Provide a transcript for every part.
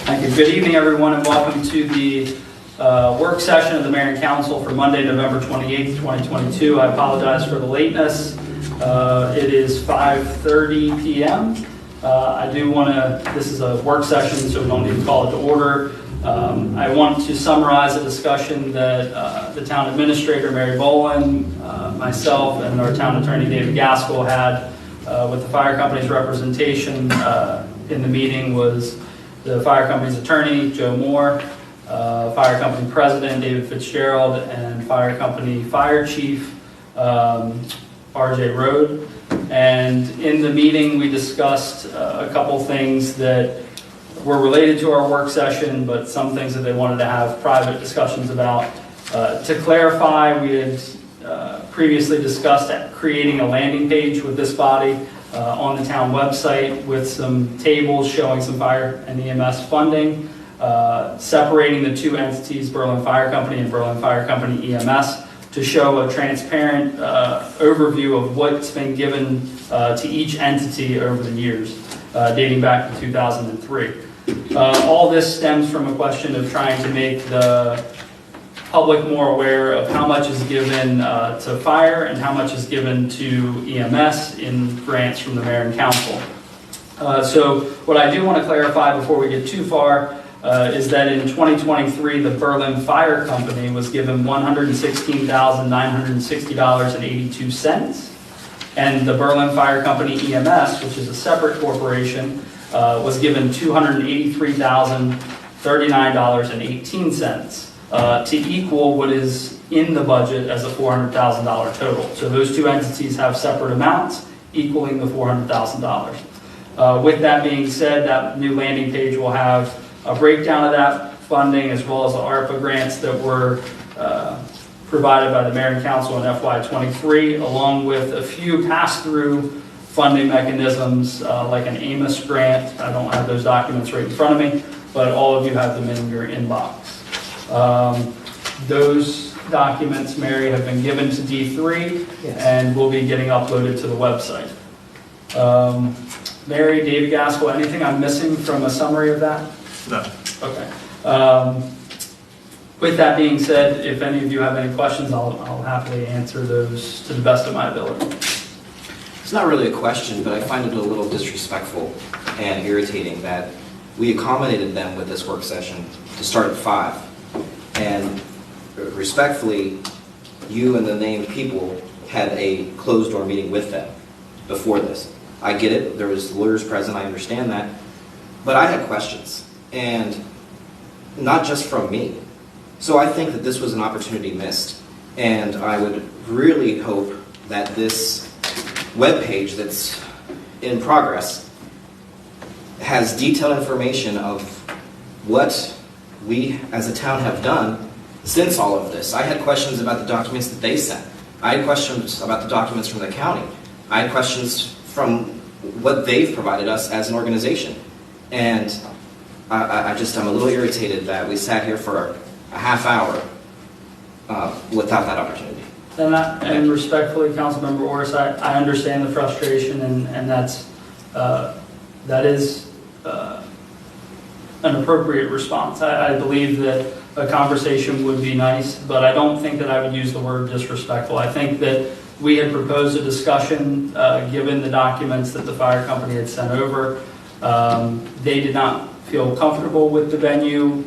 Thank you. Good evening, everyone, and welcome to the work session of the Mayor and Council for Monday, November 28th, 2022. I apologize for the lateness. It is 5:30 p.m. I do want to, this is a work session, so we don't need to call it to order. I want to summarize a discussion that the town administrator, Mary Boland, myself, and our town attorney, David Gaskell, had with the fire company's representation in the meeting. Was the fire company's attorney, Joe Moore, fire company president, David Fitzgerald, and fire company fire chief, RJ Rode. And in the meeting, we discussed a couple things that were related to our work session, but some things that they wanted to have private discussions about. To clarify, we had previously discussed creating a landing page with this body on the town website with some tables showing some fire and EMS funding, separating the two entities, Berlin Fire Company and Berlin Fire Company EMS, to show a transparent overview of what's been given to each entity over the years, dating back to 2003. All this stems from a question of trying to make the public more aware of how much is given to fire and how much is given to EMS in grants from the Mayor and Council. So what I do want to clarify before we get too far is that in 2023, the Berlin Fire Company was given $116,960.82, and the Berlin Fire Company EMS, which is a separate corporation, was given $283,039.18 to equal what is in the budget as a $400,000 total. So those two entities have separate amounts equaling the $400,000. With that being said, that new landing page will have a breakdown of that funding as well as the ARPA grants that were provided by the Mayor and Council in FY23, along with a few pass-through funding mechanisms like an AMOS grant. I don't have those documents right in front of me, but all of you have them in your inbox. Those documents, Mary, have been given to D3, yes, and will be getting uploaded to the website. Mary, David Gaskell, anything I'm missing from a summary of that? No. Okay. With that being said, if any of you have any questions, I'll happily answer those to the best of my ability. It's not really a question, but I find it a little disrespectful and irritating that we accommodated them with this work session to start at 5. And respectfully, you and the named people had a closed-door meeting with them before this. I get it. There was lawyers present. I understand that. But I had questions, and not just from me. So I think that this was an opportunity missed. And I would really hope that this webpage that's in progress has detailed information of what we as a town have done since all of this. I had questions about the documents that they sent. I had questions about the documents from the county. I had questions from what they've provided us as an organization. And I'm a little irritated that we sat here for a half hour without that opportunity. And respectfully, Councilmember Orris, I understand the frustration, and that is an appropriate response. I believe that a conversation would be nice, but I don't think that I would use the word disrespectful. I think that we had proposed a discussion given the documents that the fire company had sent over. They did not feel comfortable with the venue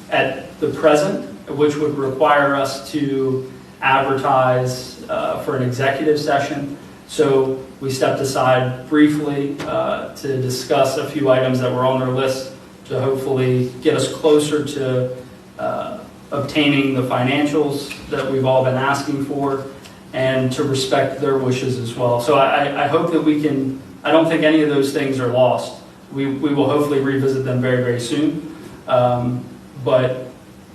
at the present, which would require us to advertise for an executive session. So we stepped aside briefly to discuss a few items that were on their list to hopefully get us closer to obtaining the financials that we've all been asking for, and to respect their wishes as well. So I hope that we can, I don't think any of those things are lost. We will hopefully revisit them very, very soon. But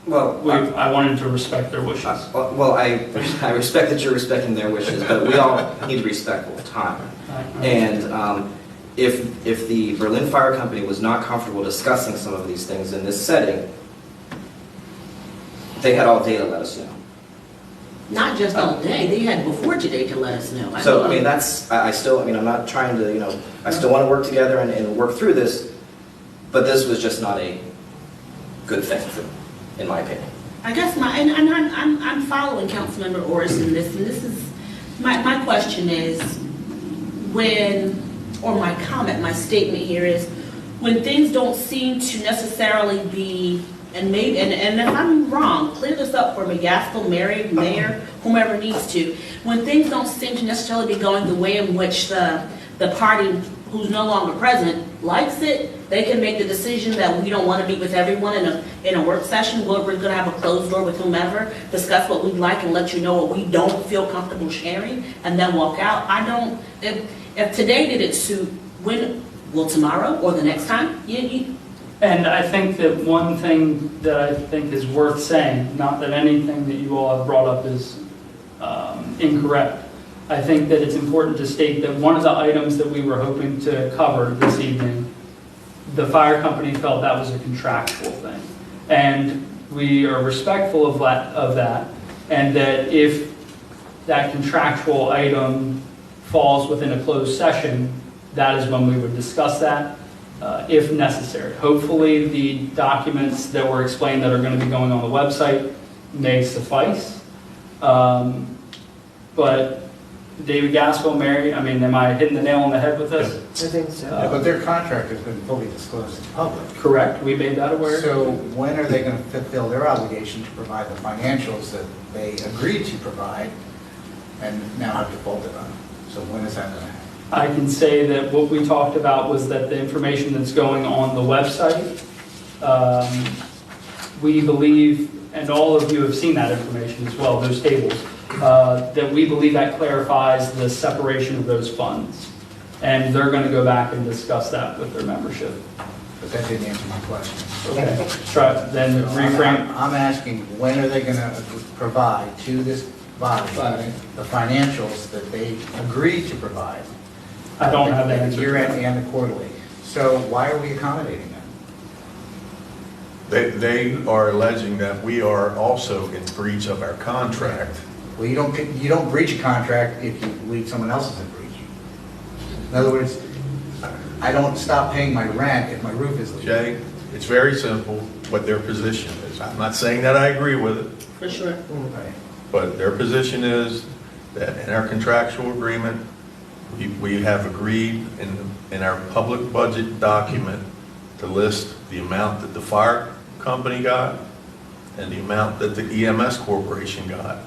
I wanted to respect their wishes. I respect that you're respecting their wishes, but we all need to be respectful of time. And if the Berlin Fire Company was not comfortable discussing some of these things in this setting, they had all day to let us know. Not just all day, they had before today to let us know. I'm not trying to, I still want to work together and work through this, But this was just not a good thing, in my opinion. I guess I'm following Councilmember Orris in this, and this is, my question is, my comment, my statement here is, when things don't seem to necessarily be, and if I'm wrong, clear this up for me, Gaskell, Mary, Mayor, whomever needs to, when things don't seem to necessarily be going the way in which the party who's no longer present likes it, they can make the decision that we don't want to meet with everyone in a work session. We're going to have a closed door with whomever, discuss what we'd like and let you know what we don't feel comfortable sharing, and then walk out. If today didn't suit, when will tomorrow or the next time? And I think that one thing that I think is worth saying, not that anything that you all have brought up is incorrect, I think that it's important to state that one of the items that we were hoping to cover this evening, the fire company felt that was a contractual thing. And we are respectful of that, and that if that contractual item falls within a closed session, that is when we would discuss that, if necessary. Hopefully, the documents that were explained that are going to be going on the website may suffice. But David Gaskell, Mary, I mean, am I hitting the nail on the head with this? I think so. Yeah, but their contract has been fully disclosed to the public. Correct, we made that aware. So when are they going to fulfill their obligation to provide the financials that they agreed to provide and now have defaulted on? So when is that going to happen? I can say that what we talked about was that the information that's going on the website, we believe, and all of you have seen that information as well, those tables, that we believe that clarifies the separation of those funds. And they're going to go back and discuss that with their membership. But that didn't answer my question. Okay, try, then reframe. I'm asking, when are they going to provide to this body the financials that they agreed to provide? I don't have the answer. Year-end and the quarterly. So why are we accommodating them? They are alleging that we are also in breach of our contract. Well, you don't breach a contract if you believe someone else is in breach. In other words, I don't stop paying my rent if my roof is leaking. Jay, it's very simple what their position is. I'm not saying that I agree with it, For sure. Right. but their position is that in our contractual agreement, we have agreed in our public budget document to list the amount that the fire company got and the amount that the EMS corporation got.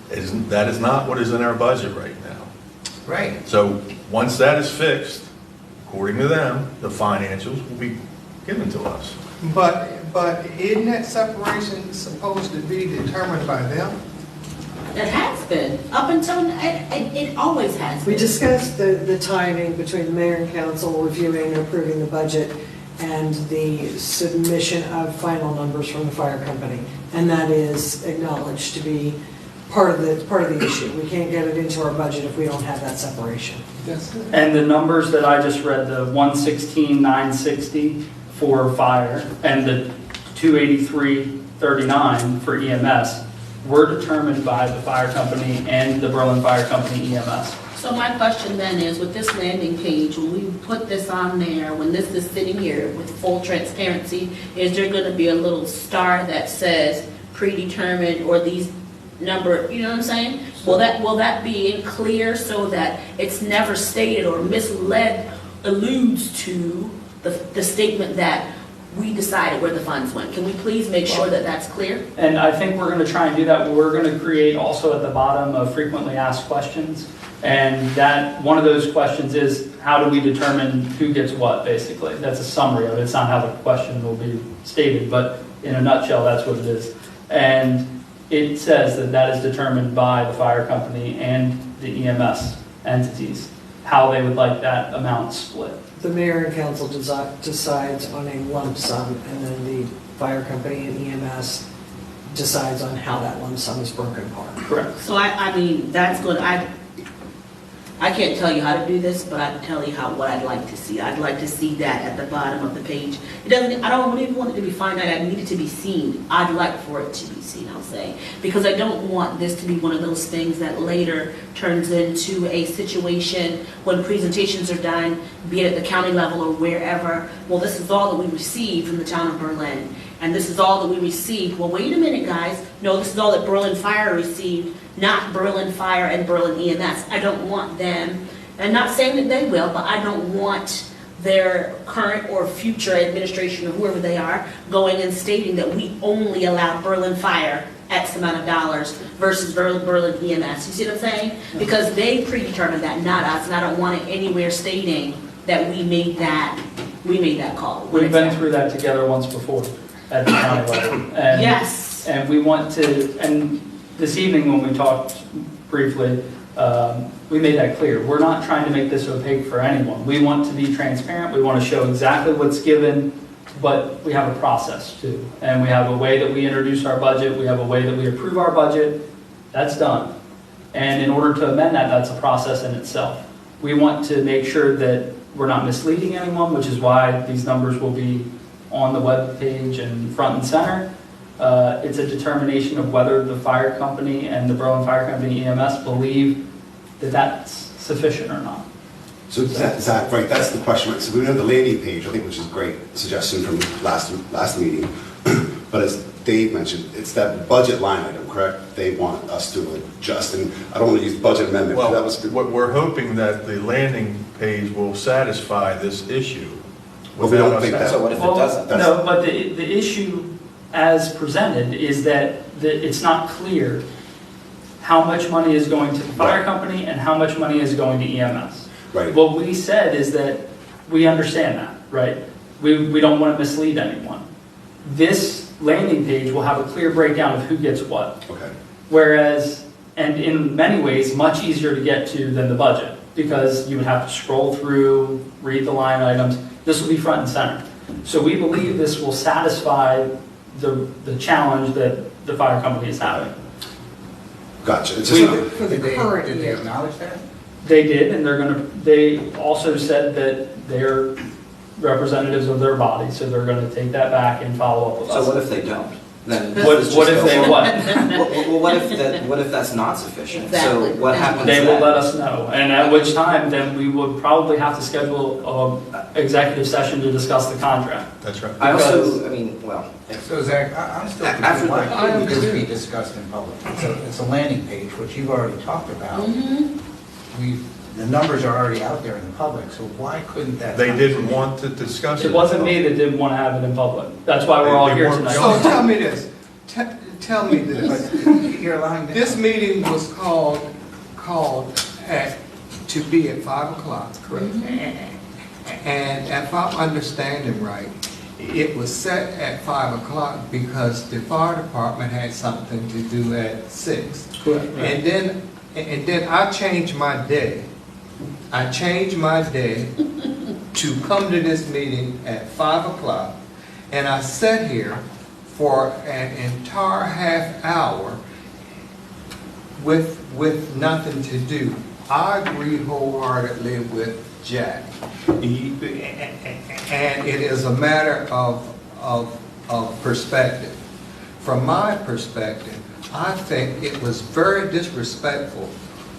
That is not what is in our budget right now. Right. So once that is fixed, according to them, the financials will be given to us. But isn't that separation supposed to be determined by them? It has been, up until, it always has We been. discussed the timing between the mayor and council reviewing and approving the budget and the submission of final numbers from the fire company. And that is acknowledged to be part of the issue. We can't get it into our budget if we don't have that separation. That's it. And the numbers that I just read, the 116,960 for fire and the 283,39 for EMS, were determined by the fire company and the Berlin Fire Company EMS. So my question then is, with this landing page, when we put this on there, when this is sitting here with full transparency, is there going to be a little star that says predetermined or these number, you know what I'm saying? Will that be clear so that it's never stated or misled, alludes to the statement that we decided where the funds went? Can we please make sure that that's clear? And I think we're going to try and do that. We're going to create also at the bottom of frequently asked questions. And that one of those questions is, how do we determine who gets what, basically? That's a summary of it. It's not how the question will be stated, but in a nutshell, that's what it is. And it says that that is determined by the fire company and the EMS entities, how they would like that amount split. The mayor and council decides on a lump sum, and then the fire company and EMS decides on how that lump sum is broken apart. Correct. So I mean, that's good. I can't tell you how to do this, but I can tell you what I'd like to see. I'd like to see that at the bottom of the page. I don't even want it to be finite, I need it to be seen. I'd like for it to be seen, I'll say. Because I don't want this to be one of those things that later turns into a situation when presentations are done, be it at the county level or wherever. Well, this is all that we received from the town of Berlin. And this is all that we received. Well, wait a minute, guys. No, this is all that Berlin Fire received, not Berlin Fire and Berlin EMS. I don't want them, and not saying that they will, but I don't want their current or future administration or whoever they are going and stating that we only allow Berlin Fire X amount of dollars versus Berlin EMS. You see what I'm saying? Because they predetermined that, not us, and I don't want it anywhere stating that we made that call. We've been through that together once before at the county level. And- Yes. And we want to, and this evening when we talked briefly, we made that clear. We're not trying to make this opaque for anyone. We want to be transparent. We want to show exactly what's given, but we have a process too. And we have a way that we introduce our budget. We have a way that we approve our budget. That's done. And in order to amend that, that's a process in itself. We want to make sure that we're not misleading anyone, which is why these numbers will be on the web page and front and center. It's a determination of whether the fire company and the Berlin Fire Company EMS believe that that's sufficient or not. So Zach, right, that's the question, right? So we have the landing page, I think, which is a great suggestion from last meeting. But as Dave mentioned, it's that budget line item, correct? They want us to adjust, and I don't want to use budget amendment, but that Well, was good. we're hoping that the landing page will satisfy this issue. But we don't without us think that- So what if it doesn't? No, but the issue as presented is that it's not clear how much money is going to the fire company and how much money is going to EMS. Right. What we said is that we understand that, right? We don't want to mislead anyone. This landing page will have a clear breakdown of who gets what. Okay. Whereas, and in many ways, much easier to get to than the budget, because you would have to scroll through, read the line items. This will be front and center. So we believe this will satisfy the challenge that the fire company is having. Gotcha. It's We- just, For the current Did they year. acknowledge that? They did, and they also said that they're representatives of their body, so they're gonna take that back and follow up with So us. what if they don't? Then What this what just if they goes- what? Well, what if that's not sufficient? Exactly. So what happens They will then? let us know, and at which time, then we would probably have to schedule an executive session to discuss the contract. That's right. I also, because- I mean, well, So Zach, I'm still After confused, the- why I couldn't this understand. be discussed in public? It's a landing page, which you've already talked about. The numbers are already out there in the public, so why couldn't that? They didn't want to discuss it. It wasn't me that didn't want to have it in public. That's why we're all They here weren't tonight. So tell me this, tell me this. But you're allowing that. This meeting was called to be at 5 o'clock. Correct. And if I'm understanding right, it was set at 5 o'clock because the fire department had something to do at 6. Correct. And then I changed my day. I changed my day to come to this meeting at 5 o'clock, and I sat here for an entire half hour with nothing to do. I agree wholeheartedly with Jack. And it is a matter of perspective. From my perspective, I think it was very disrespectful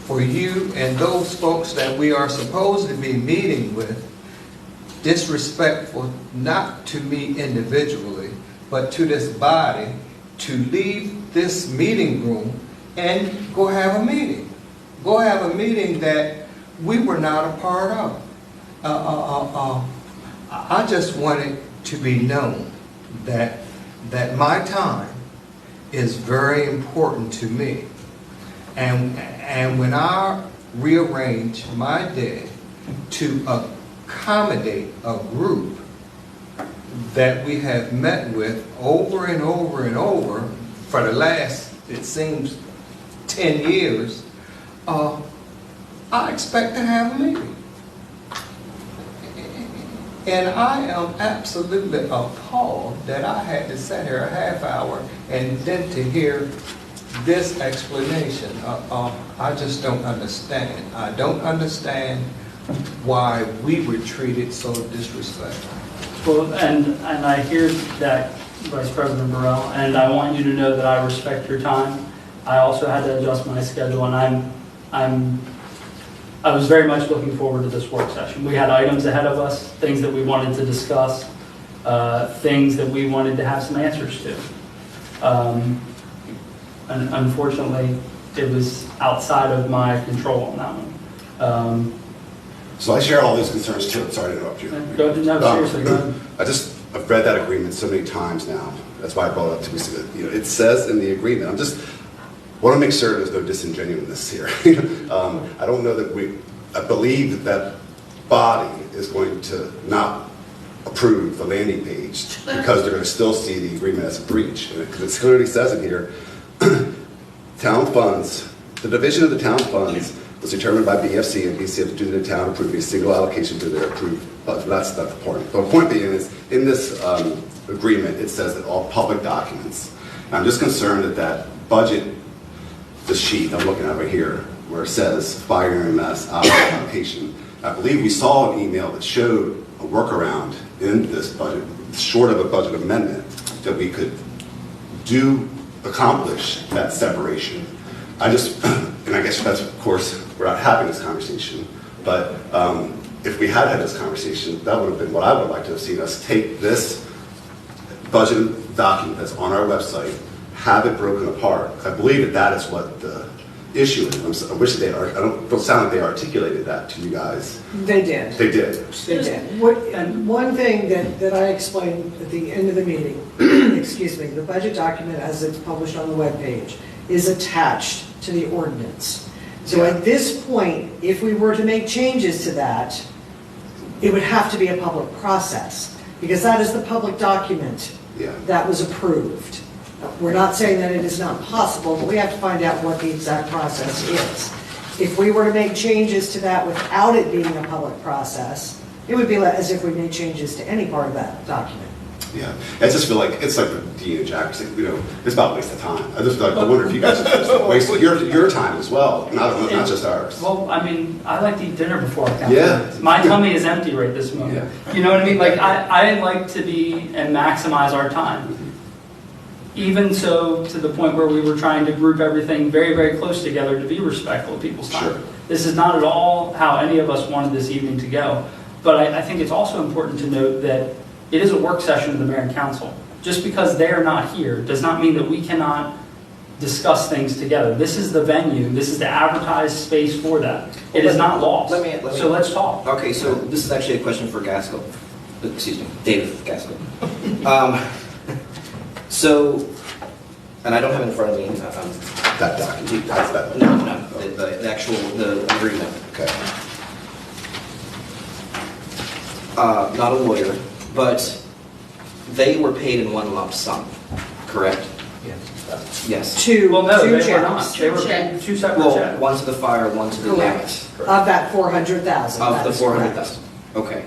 for you and those folks that we are supposed to be meeting with, disrespectful not to me individually, but to this body, to leave this meeting room and go have a meeting. Go have a meeting that we were not a part of. I just want it to be known that my time is very important to me. And when I rearrange my day to accommodate a group that we have met with over and over and over for the last, it seems, 10 years, I expect to have a meeting. And I am absolutely appalled that I had to sit here a half hour and then to hear this explanation. I just don't understand. I don't understand why we were treated so disrespectful. Well, and I hear that, Vice President Burrell, and I want you to know that I respect your time. I also had to adjust my schedule, and I was very much looking forward to this work session. We had items ahead of us, things that we wanted to discuss, things that we wanted to have some answers to. And unfortunately, it was outside of my control on that one. So I share all those concerns too. Sorry to interrupt you. No, seriously, go ahead. I've read that agreement so many times now. That's why I brought it up to you. It says in the agreement, want to make sure there's no disingenuousness here. I don't know that I believe that body is going to not approve the landing page because they're going to still see the agreement as a breach. Because it clearly says in here, town funds, the division of the town funds was determined by BFC, and BCF due to the town approving a single allocation to their approved budget. That's not the point. The point being is, in this agreement, it says that all public documents. And I'm just concerned that budget, the sheet I'm looking at right here, where it says fire and EMS allocation. I believe we saw an email that showed a workaround in this budget, short of a budget amendment, that we could accomplish that separation. And I guess that's, of course, we're not having this conversation, but if we had this conversation, that would have been what I would like to have seen us take this budget document that's on our website, have it broken apart. I believe that is what the issue is. I wish they are. I don't sound like they articulated that to you guys. They did. They did. They did. And one thing that I explained at the end of the meeting, excuse me, the budget document as it's published on the webpage is attached to the ordinance. So at this point, if we were to make changes to that, it would have to be a public process, because that is the public document that was approved. We're not saying that it is not possible, but we have to find out what the exact process is. If we were to make changes to that without it being a public process, it would be as if we made changes to any part of that document. Yeah, I just feel like it's like the Dean and Jack, it's about a waste of time. I wonder if you guys are wasting your time as well, not just ours. Well, I mean, I like to eat dinner before I come. Yeah. My tummy is empty right this moment. Yeah. You know what I mean? Like, I like to be and maximize our time. Even so, to the point where we were trying to group everything very, very close together to be respectful of people's time. Sure. This is not at all how any of us wanted this evening to go. But I think it's also important to note that it is a work session of the mayor and council. Just because they're not here does not mean that we cannot discuss things together. This is the venue. This is the advertised space for that. It is not lost. So let's talk. Okay, so this is actually a question for Gaskell. Excuse me, David Gaskell. So, and I don't have it in front of me. That document, that's that. No, the actual agreement. Okay. Not a lawyer, but they were paid in one lump sum, correct? Yes. Yes. Two Well, no, they checks. were not. They were checks. two separate Well, checks. one to the fire, one to the Correct. EMS. Of that 400,000. Of that the is correct. 400,000. Okay.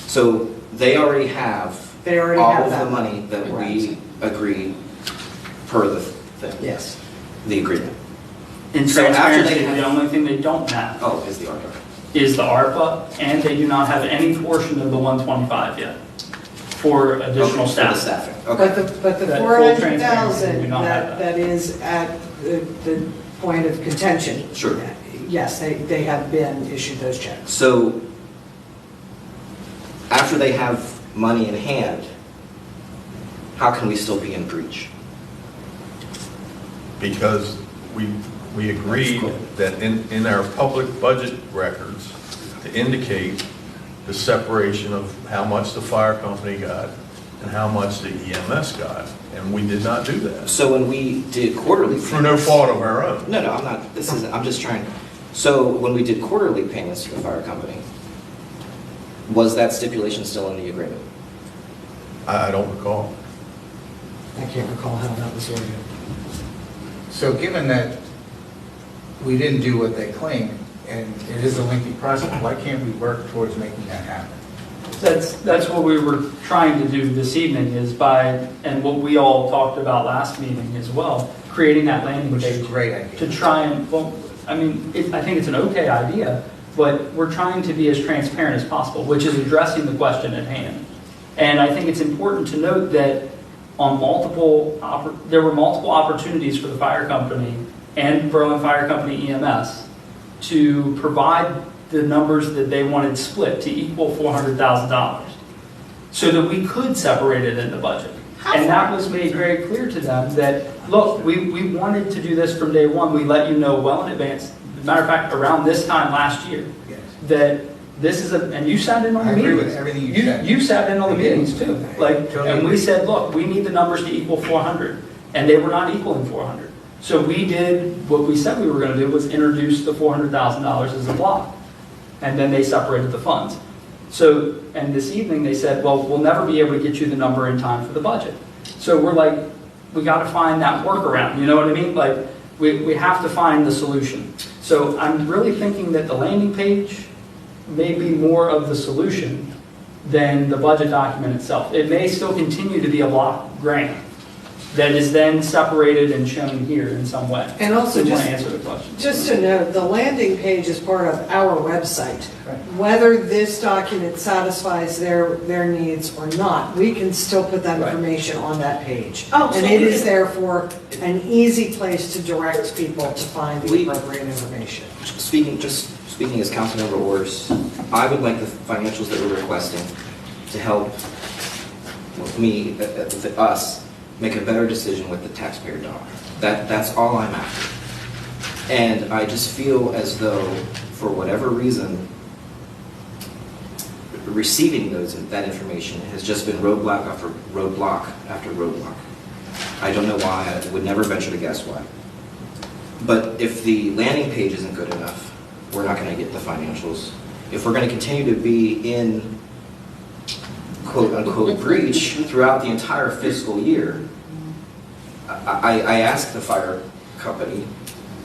So they already have They already all have of that the money that Correct. we agreed per the thing. Yes. The agreement. In So after transparency, they have- the only thing they don't have Oh, is the ARPA. is the ARPA, and they do not have any portion of the 125 yet for additional Okay, for the staff. staffing. But Okay. the That full 400,000 transparency, we do not have that. that is at the point of contention. Sure. Yes, they have been issued those checks. So after they have money in hand, how can we still be in breach? Because we agreed that in our public budget records to indicate the separation of how much the fire company got and how much the EMS got, and we did not do that. So when we did quarterly Through no payments- fault of our own. No, I'm not, I'm just trying. So when we did quarterly payments to the fire company, was that stipulation still in the agreement? I don't recall. I can't recall how that was worded. So given that we didn't do what they claimed, and it is a lengthy process, why can't we work towards making that happen? That's what we were trying to do this evening is by, and what we all talked about last meeting as well, creating that landing Which is page a great idea. to try and, well, I mean, I think it's an okay idea, but we're trying to be as transparent as possible, which is addressing the question at hand. And I think it's important to note that there were multiple opportunities for the fire company and Berlin Fire Company EMS to provide the numbers that they wanted split to equal $400,000 so that we could separate it in the budget. And that was made very clear to them that, look, we wanted to do this from day one. We let you know well in advance. As a matter of fact, around this time last year, Yes. that this is and you sat in on the I meetings. agree with everything you said. You sat in on the I did. meetings too. Totally And we agree. said, look, we need the numbers to equal 400. And they were not equaling 400. So we did what we said we were going to do, was introduce the $400,000 as a block. And then they separated the funds. So, and this evening they said, well, we'll never be able to get you the number in time for the budget. So we're like, we got to find that workaround, you know what I mean? Like, we have to find the solution. So I'm really thinking that the landing page may be more of the solution than the budget document itself. It may still continue to be a block grant that is then separated and shown here in some way. And also So want just- to answer the question. Just to note, the landing page is part of our website. Right. Whether this document satisfies their needs or not, we can still put that Right. information on that page. Oh, And so it we is can- therefore an easy place to direct people to find the We- appropriate information. Speaking as Councilmember Orders, I would like the financials that we're requesting to help me, us, make a better decision with the taxpayer dollar. That's all I'm after. And I just feel as though, for whatever reason, receiving that information has just been roadblock after roadblock after roadblock. I don't know why, I would never venture to guess why. But if the landing page isn't good enough, we're not going to get the financials. If we're going to continue to be in quote-unquote breach throughout the entire fiscal year, I asked the fire company,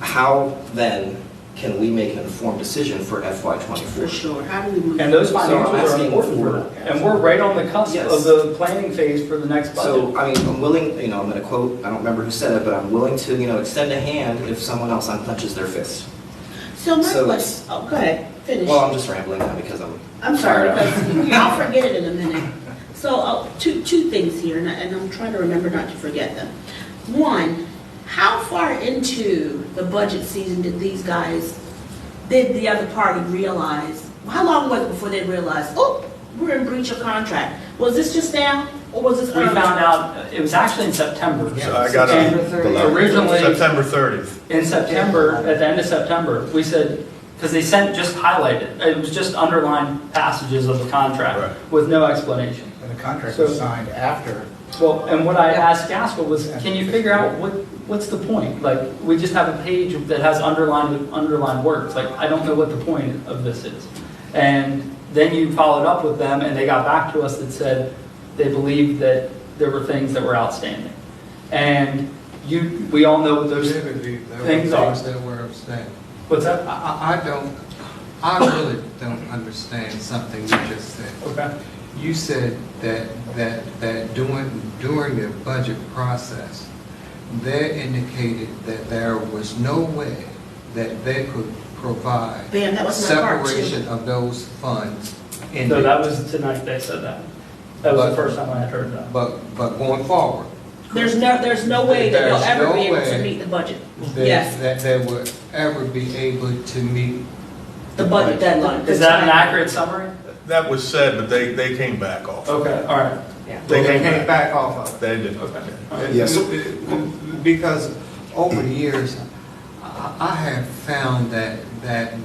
how then can we make an informed decision for FY For ¡24? sure. How do we move? And those So I'm financials are asking important for for- that. And we're right on the cusp Yes. of the planning phase for the next budget. So, I mean, I'm willing, I'm going to quote, I don't remember who said it, but I'm willing to, extend a hand if someone else unclenches their fist. So my So question, oh, go ahead, finish. Well, I'm just rambling now because I'm sorry, fired up. because I'll forget it in a minute. So, two things here, and I'm trying to remember not to forget them. One, how far into the budget season did the other party realize, how long was it before they realized, oh, we're in breach of contract? Was this just now, or was this We early? found out, it was actually in September. So I got And a September 30th. originally, September 30th. in September, at the end of September, we said, because they sent just highlighted, it was just underlined passages of the Right. contract with no explanation. And the contract was So- signed after. Well, and what I asked Gaskell was, can you figure out what's the point? Like, we just have a page that has underlined words, like, I don't know what the point of this is. And then you followed up with them, and they got back to us that said they believed that there were things that were outstanding. And we all know what those Typically, there were things are. things that were abstained. What's that? I really don't understand something you just said. Okay. You said that during the budget process, they indicated that there was no way that they could provide Bam, that was my part too. separation of those funds. in So the- that was tonight they said that. That was the But- first time I had heard that. But going forward, There's no way that they'll There's ever be no able to way. meet the budget. Yes. that they would ever be able to meet. The budget deadline. Is that an accurate summary? That was said, but they came back off. Okay, all right. They came back off of it. They did. Okay. Yes. Because over the years, I have found that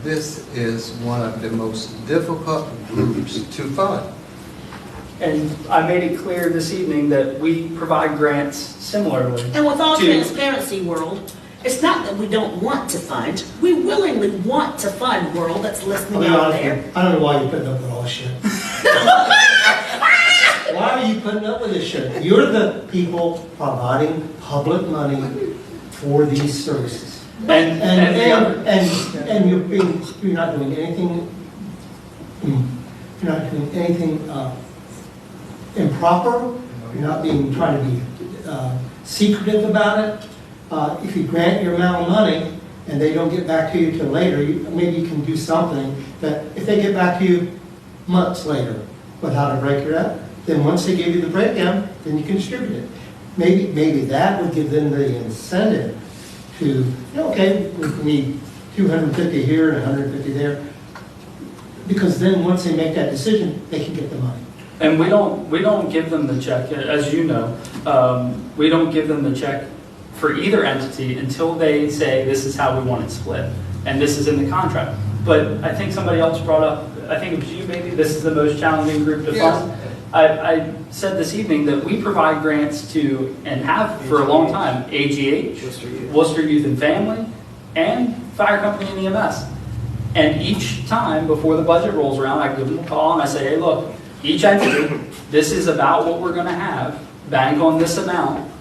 this is one of the most difficult groups to fund. And I made it clear this evening that we provide grants similarly. And with all to- transparency, world, it's not that we don't want to fund. We willingly want to fund, world that's I'll listening be out honest there. with you, I don't know why you're putting up with all this shit. Why are you putting up with this shit? You're the people providing public money for these services. And the other, And you're not doing anything, you're not doing anything improper, you're not trying to be secretive about it. if you grant your amount of money and they don't get back to you till later, maybe you can do something that if they get back to you months later with how to break it up, then once they give you the breakdown, then you can distribute it. Maybe that would give them the incentive to, okay, we need 250 here and 150 there. Because then once they make that decision, they can get the money. And we don't give them the check, as you know, we don't give them the check for either entity until they say this is how we want it split, and this is in the contract. But I think somebody else brought up, I think it was you maybe, this is the most challenging group to fund. I said this evening that we provide grants to, and have for a long time, AGH, Worcester Youth and Family, and Fire Company and EMS. And each time before the budget rolls around, I give them a call and I say, hey, look, each entity, this is about what we're gonna have, bank on this amount.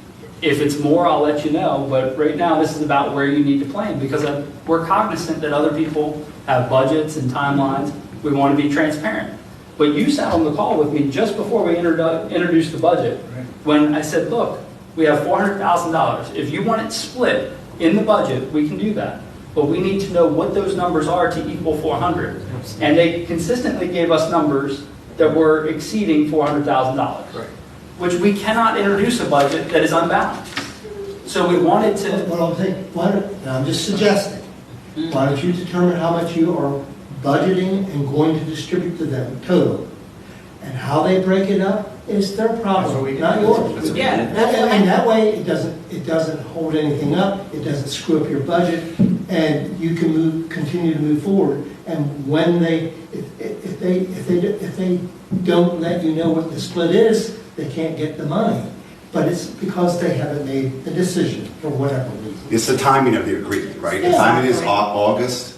If it's more, I'll let you know, but right now, this is about where you need to plan, because we're cognizant that other people have budgets and timelines. We want to be transparent. But you sat on the call with me just before we introduced the budget, when I said, look, we have $400,000. If you want it split in the budget, we can do that. But we need to know what those numbers are to equal 400. And they consistently gave us numbers that were exceeding $400,000. Which we cannot introduce a budget that is unbalanced. So we wanted to. What I'm thinking, I'm just suggesting, why don't you determine how much you are budgeting and going to distribute to them total? And how they break it up is their problem, not yours. Yeah. And that way, it doesn't hold anything up, it doesn't screw up your budget, and you can continue to move forward. And when if they don't let you know what the split is, they can't get the money. But it's because they haven't made the decision for whatever reason. It's the timing of the agreement, right? The Yeah. timing is August.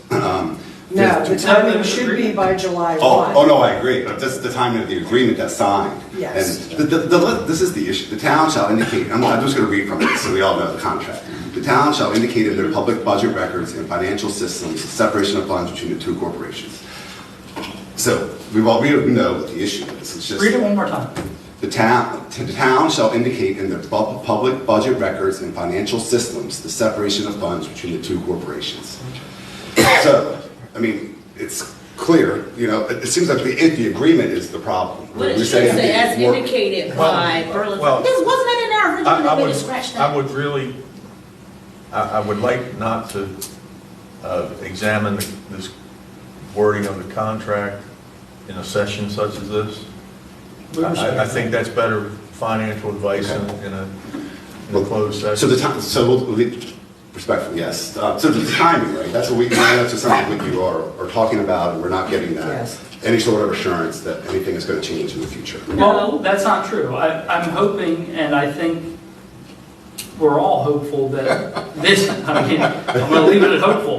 No, the timing should be by July 1. Oh, no, I agree, but this is the timing of the agreement that's signed. Yes. And this is the issue. The town shall indicate, I'm just going to read from it so we all know the contract. The town shall indicate in their public budget records and financial systems the separation of funds between the two corporations. So we know what the issue is. It's just, Read it one more time. the town shall indicate in their public budget records and financial systems the separation of funds between the two corporations. So, I mean, it's clear, it seems like the agreement is the problem. But it We're should saying say, as more- indicated by Burlington. well, This wasn't it in our original, they made it scratch that. I would really, I would like not to examine this wording of the contract in a session such as this. I think that's better financial advice in a closed session. So the time, respectfully, yes. So the timing, right? That's just something that you are talking about, and we're not getting that. Yes. Any sort of assurance that anything is going to change in the future. Well, that's not true. I'm hoping, and I think we're all hopeful that this, I'm going to leave it at hopeful,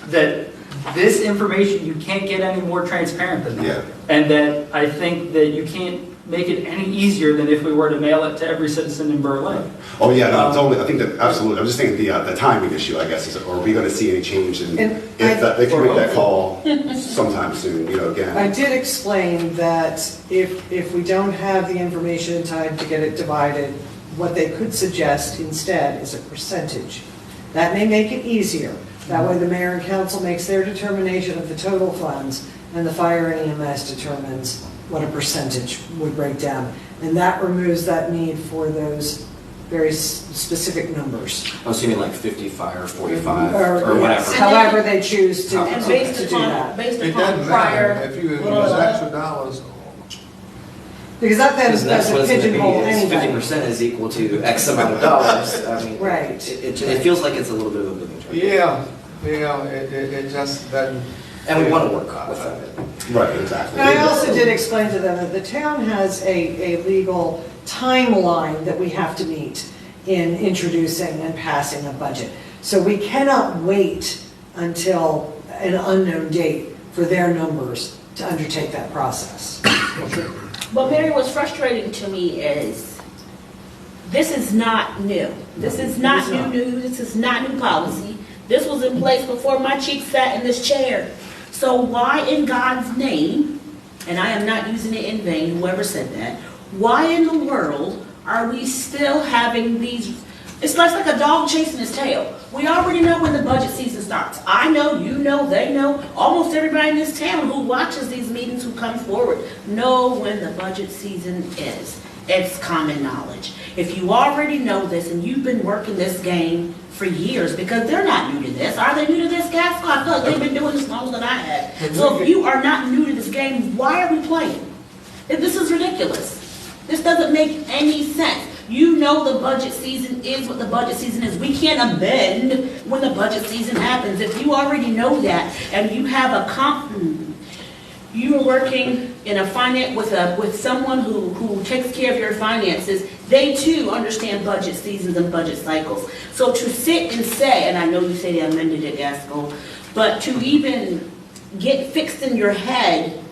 that this information, you can't get any more transparent than that. Yeah. And that I think that you can't make it any easier than if we were to mail it to every citizen in Berlin. Oh, yeah, no, totally. I think that, absolutely. I'm just thinking the timing issue, I guess, is, are we going to see any change in, And if they can make that call sometime soon, again. I did explain that if we don't have the information in time to get it divided, what they could suggest instead is a percentage. That may make it easier. That way the mayor and council makes their determination of the total funds, and the fire and EMS determines what a percentage would break down. And that removes that need for those very specific numbers. I was thinking like 55 or 45 Or or yes, whatever. however they choose to And do based upon, that. based It upon doesn't prior. matter if you use Well, extra dollars. Because that then Because the next doesn't one's going to be pigeonhole is anybody. 50% is equal to X amount of dollars. I mean, Right. it feels like it's a little bit of a moving target. Yeah, it just doesn't. And we want to work with that. Right, exactly. And I also did explain to them that the town has a legal timeline that we have to meet in introducing and passing a budget. So we cannot wait until an unknown date for their numbers to undertake that process. But Mary, what's frustrating to me is, this is not new. This is not new news, this is not new policy. This was in place before my chief sat in this chair. So why in God's name, and I am not using it in vain, whoever said that, why in the world are we still having these It's like a dog chasing his tail. We already know when the budget season starts. I know, you know, they know, almost everybody in this town who watches these meetings, who come forward, know when the budget season is. It's common knowledge. If you already know this and you've been working this game for years, because they're not new to this. Are they new to this, Gaskell? I feel like they've been doing this longer than I have. So if you are not new to this game, why are we playing? This is ridiculous. This doesn't make any sense. You know the budget season is what the budget season is. We can't amend when the budget season happens. If you already know that and you have you are working in a finance with someone who takes care of your finances, they too understand budget seasons and budget cycles. So to sit and say, and I know you say they amended it, Gaskell, but to even get fixed in your head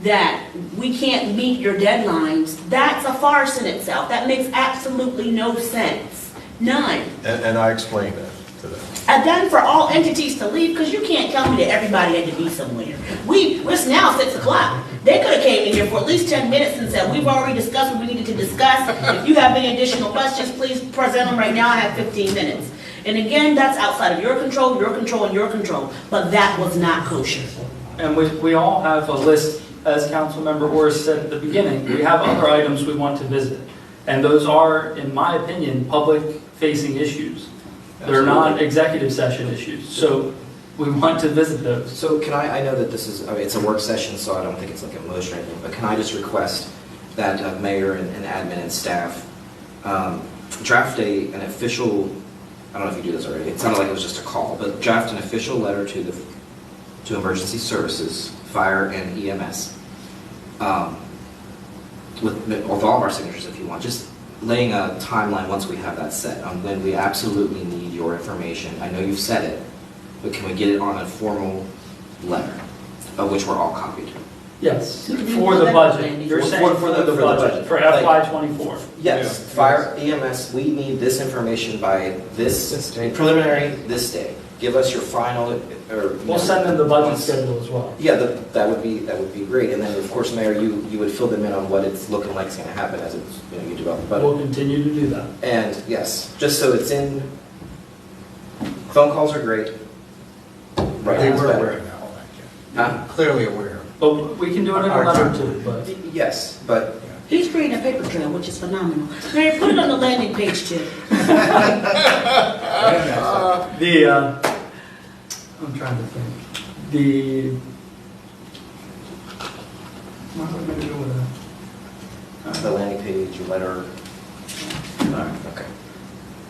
that we can't meet your deadlines, that's a farce in itself. That makes absolutely no sense. None. And I explained that to them. And then for all entities to leave, because you can't tell me that everybody had to be somewhere. It's now 6 o'clock. They could have came in here for at least 10 minutes and said, we've already discussed what we needed to discuss. If you have any additional questions, please present them right now. I have 15 minutes. And again, that's outside of your control, and your control. But that was not kosher. And we all have a list, as Councilmember Orris said at the beginning, we have other items we want to visit. And those are, in my opinion, public-facing issues. They're not executive session issues. So we want to visit those. So can I know that this is, I mean, it's a work session, so I don't think it's like a motion or anything, but can I just request that mayor and admin and staff draft an official, I don't know if you do this already, it sounded like it was just a call, but draft an official letter to emergency services, fire and EMS, with all of our signatures if you want, just laying a timeline once we have that set on when we absolutely need your information. I know you've said it, but can we get it on a formal letter, of which we're all copied? Yes, for the budget. You're saying for the budget, for FY '24. Yes, fire, EMS, we need this information by this preliminary, this day. Give us your final, or... We'll send them the budget schedule as well. Yeah, that would be great. And then, of course, Mayor, you would fill them in on what it's looking like it's going to happen as it's, you develop the budget. We'll continue to do that. And yes, just so it's in, phone calls are great. Right. They it's were better. aware of that, all that, yeah. Huh? Clearly aware. But we can do it in a letter too, but... Yes, but He's creating a paper trail, which is phenomenal. Mary, put it on the landing page too. I'm trying to think. What am I going to do with the landing page, your letter. Okay.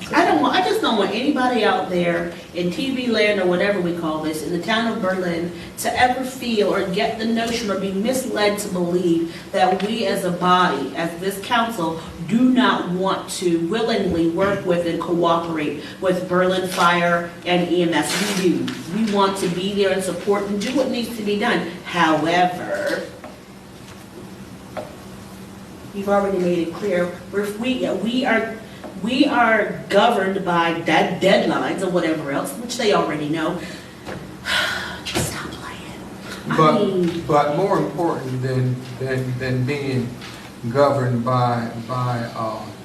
I just don't want anybody out there in TV land or whatever we call this, in the town of Berlin, to ever feel or get the notion or be misled to believe that we as a body, as this council, do not want to willingly work with and cooperate with Berlin Fire and EMS. We do. We want to be there and support and do what needs to be done. However, you've already made it clear, we are governed by deadlines or whatever else, which they already know. Just stop playing. But more important than being governed by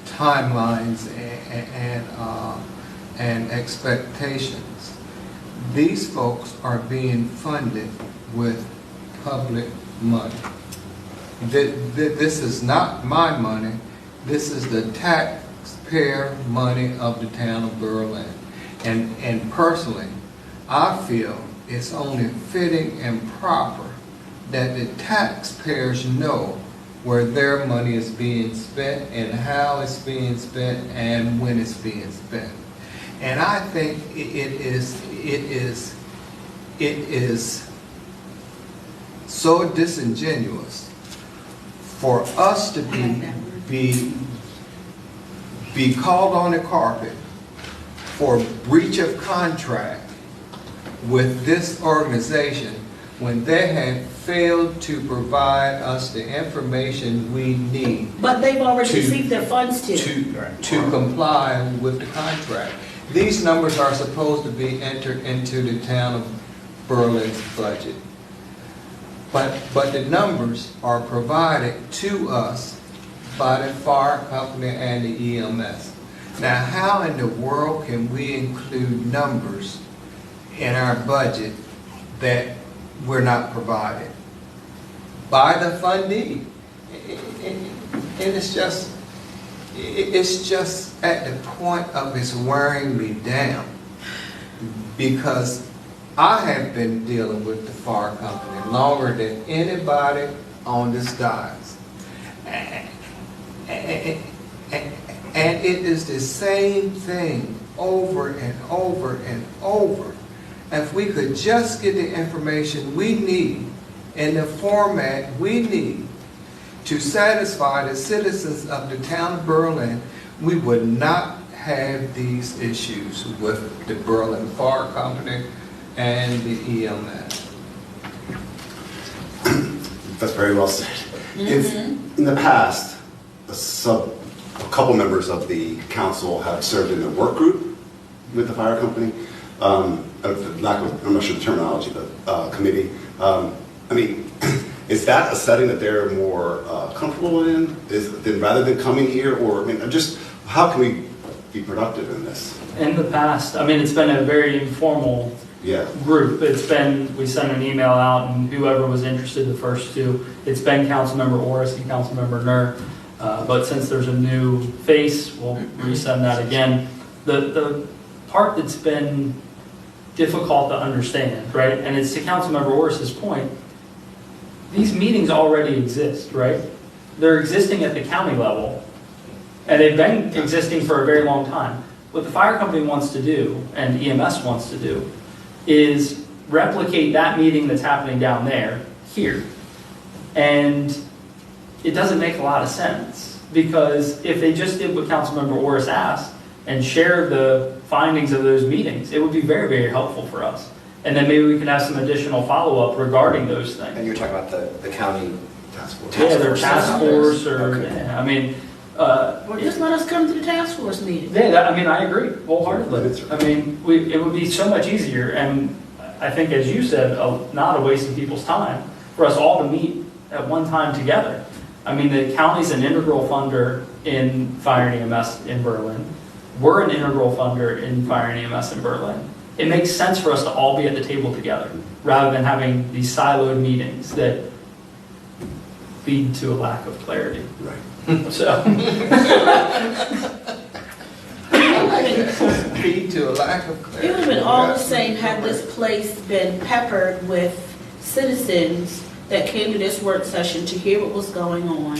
timelines and expectations, these folks are being funded with public money. This is not my money. This is the taxpayer money of the town of Berlin. And personally, I feel it's only fitting and proper that the taxpayers know where their money is being spent and how it's being spent and when it's being spent. And I think it is so disingenuous for us to be called on the carpet for breach of contract with this organization when they had failed to provide us the information we need But they've already received their funds too. to comply with the contract. These numbers are supposed to be entered into the town of Berlin's budget. But the numbers are provided to us by the fire company and the EMS. Now, how in the world can we include numbers in our budget that we're not provided by the fundee? And it's just at the point of it's wearing me down, because I have been dealing with the fire company longer than anybody on this dais. And it is the same thing over and over and over. If we could just get the information we need in the format we need to satisfy the citizens of the town of Berlin, we would not have these issues with the Berlin Fire Company and the EMS. That's very well said. If, in the past, a couple members of the council have served in a work group with the fire company, I'm not sure the terminology, but committee. I mean, is that a setting that they're more comfortable in, rather than coming here? Or, I mean, how can we be productive in this? In the past, I mean, it's been a very informal group. We sent an email out, and whoever was interested, the first two, it's been Councilmember Orris and Councilmember Nur. But since there's a new face, we'll resend that again. The part that's been difficult to understand, right? And it's to Councilmember Orris's point, these meetings already exist, right? They're existing at the county level, and they've been existing for a very long time. What the fire company wants to do, and EMS wants to do, is replicate that meeting that's happening down there, here. And it doesn't make a lot of sense, because if they just did what Councilmember Orris asked and shared the findings of those meetings, it would be very, very helpful for us. And then maybe we can have some additional follow-up regarding those things. And you're talking about the county task force? Yeah, their task force, or, Okay. yeah, I mean... Well, just let us come to the task force meeting. Yeah, I mean, I agree wholeheartedly. I mean, it would be so much easier, and I think, as you said, not a waste of people's time, for us all to meet at one time together. I mean, the county's an integral funder in fire and EMS in Berlin. We're an integral funder in fire and EMS in Berlin. It makes sense for us to all be at the table together, rather than having these siloed meetings that lead to a lack of clarity. Right. So. Lead to a lack of clarity. It would have been all the same had this place been peppered with citizens that came to this work session to hear what was going on.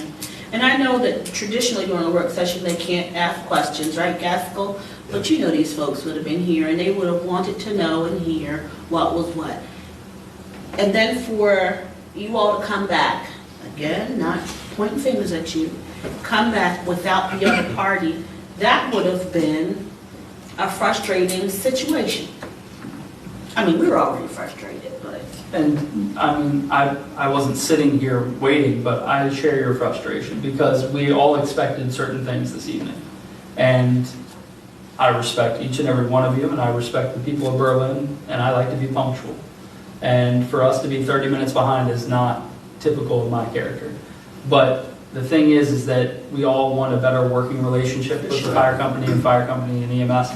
And I know that traditionally during a work session, they can't ask questions, right, Gaskell? But you know these folks would have been here, and they would have wanted to know and hear what was what. And then for you all to come back, again, not pointing fingers at you, come back without the other party, that would have been a frustrating situation. I mean, we were already frustrated, but... And I mean, I wasn't sitting here waiting, but I share your frustration, because we all expected certain things this evening. And I respect each and every one of you, and I respect the people of Berlin, and I like to be punctual. And for us to be 30 minutes behind is not typical of my character. But the thing is that we all want a better working relationship with the fire company and EMS.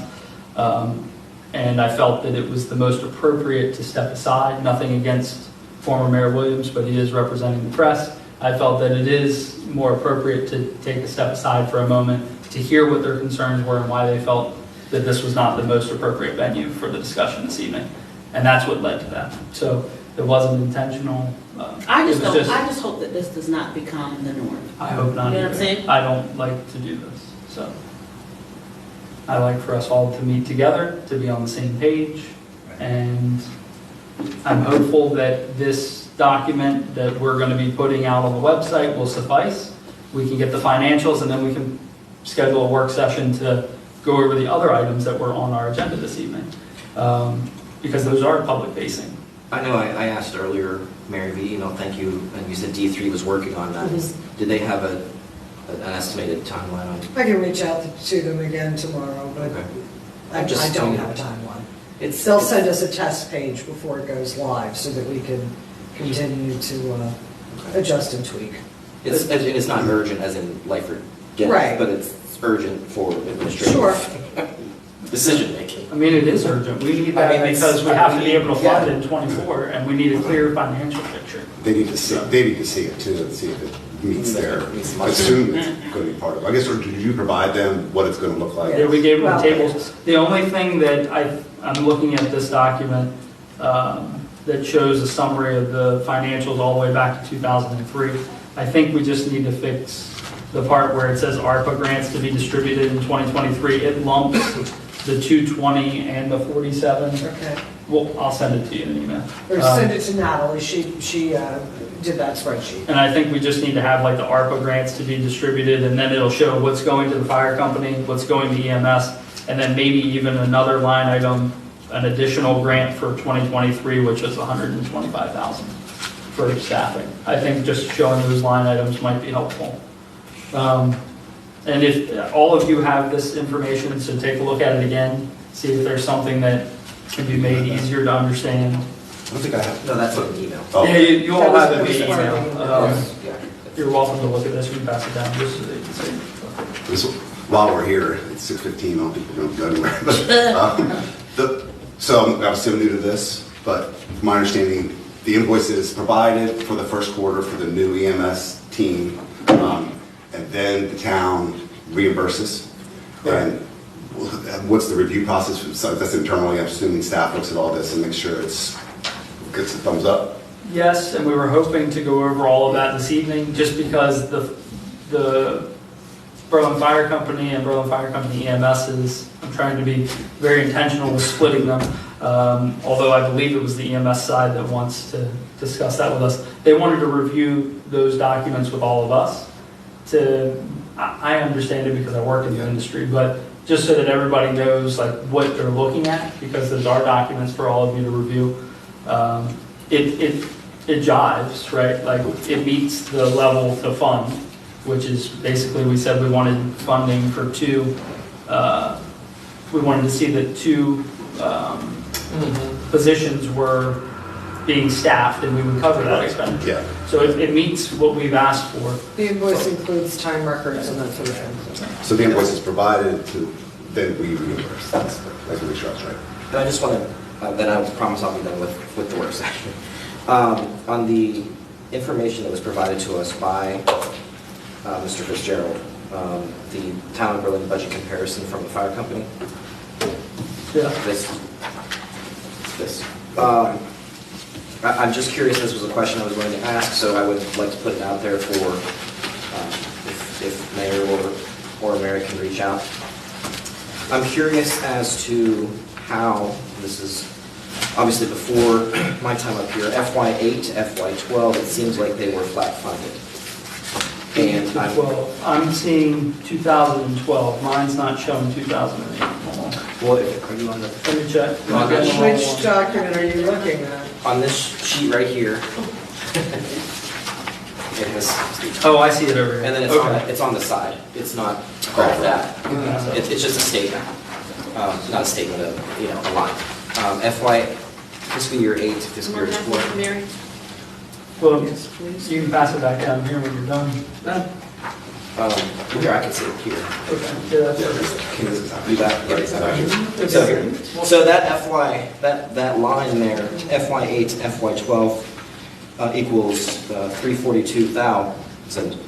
And I felt that it was the most appropriate to step aside. Nothing against former Mayor Williams, but he is representing the press. I felt that it is more appropriate to take a step aside for a moment to hear what their concerns were and why they felt that this was not the most appropriate venue for the discussion this evening. And that's what led to that. So it wasn't intentional. I just hope that this does not become the norm. I hope not. You know what I'm saying? I don't like to do this, so. I like for us all to meet together, to be on the same page, and I'm hopeful that this document that we're going to be putting out on the website will suffice. We can get the financials, and then we can schedule a work session to go over the other items that were on our agenda this evening, because those are public facing. I know I asked earlier, Mary V, thank you, and you said D3 was working on that. Did they have an estimated timeline on it? I can reach out to them again tomorrow, but Okay. I don't have a timeline. They'll send us a test page before it goes live so that we can continue to adjust and tweak. It's not urgent as in life or Yes, Right. but it's urgent for administrative Sure. decision-making. I mean, it is urgent. We need I that mean, it's- because we have to be able to fund yeah. in '24, and we need a clear financial picture. They need to see it too, and see if it meets their, Meets the budget. assume it's going to be part of it. I guess, or did you provide them what it's going to look like? Yeah, we gave them Well- tables. The only thing that I'm looking at this document that shows a summary of the financials all the way back to 2003. I think we just need to fix the part where it says ARPA grants to be distributed in 2023. It lumps the 220 and the 47. Okay. Well, I'll send it to you in an email. Or send it to Natalie, she did that spreadsheet. And I think we just need to have like the ARPA grants to be distributed, and then it'll show what's going to the fire company, what's going to EMS, and then maybe even another line item, an additional grant for 2023, which is $125,000 for staffing. I think just showing those line items might be helpful. And if all of you have this information, so take a look at it again, see if there's something that can be made easier to understand. I don't think I have. No, that's an email. Oh. Yeah, you all That have was it via part of email. the Yeah. You're welcome to look at this, we can pass it down, just so they can see. This, while we're here, it's 6:15, I don't think we're going to go anywhere. But, so I'm obviously new to this, but from my understanding, the invoice is provided for the first quarter for the new EMS team, and then the town reimburses. And what's the review process? So that's internally, I'm assuming staff looks at all this and makes sure it's, gets a thumbs up? Yes, and we were hoping to go over all of that this evening, just because the Berlin Fire Company and Berlin Fire Company EMS is, I'm trying to be very intentional with splitting them, although I believe it was the EMS side that wants to discuss that with us. They wanted to review those documents with all of us. I understand it because I work in the industry, but just so that everybody knows like what they're looking at, because those are documents for all of you to review. It jives, right? Like it meets the level to fund, which is basically, we said we wanted funding for we wanted to see that two positions were being staffed and we would cover that expenditure. Yeah. So it meets what we've asked for. The invoice includes time records and that sort of thing. So the invoice is provided to, then we reimburse. That's the restructure, right? And I just want to, then I promise I'll be done with the work session. On the information that was provided to us by Mr. Fitzgerald, the town of Berlin budget comparison from the fire company, Yeah. this. I'm just curious, this was a question I was going to ask, so I would like to put it out there for if Mayor or Mary can reach out. I'm curious as to how, this is obviously before my time up here, FY8 to FY12, it seems like they were flat funded. And I'm seeing 2012, mine's not showing 2008. Hold on. well, are you on the, Let me check. Which document are you looking at? on this sheet right here? It has, Oh, I see it over here. and then it's on the side. It's not graphed out. It's just a statement, not a statement of, a line. FY fiscal year 8 to fiscal year 12. Mary? Well, you can pass it back down here when you're done. Here, I can see it here. Okay. Yeah, that's it. Do that, right, so here. So that that line there, FY8 to FY12 equals 342,000.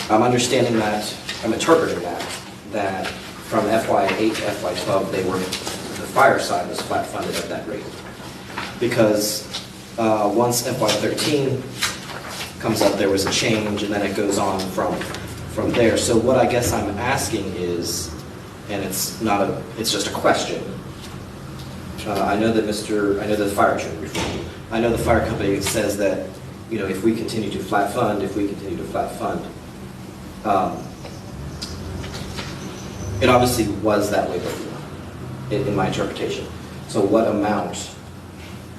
I'm understanding that, I'm interpreting that from FY8 to FY12, the fire side was flat funded at that rate. Because once FY13 comes up, there was a change, and then it goes on from there. So what I guess I'm asking is, and it's just a question. I know that the fire attorney, I know the fire company says that, if we continue to flat fund, it obviously was that way before, in my interpretation. So what amount,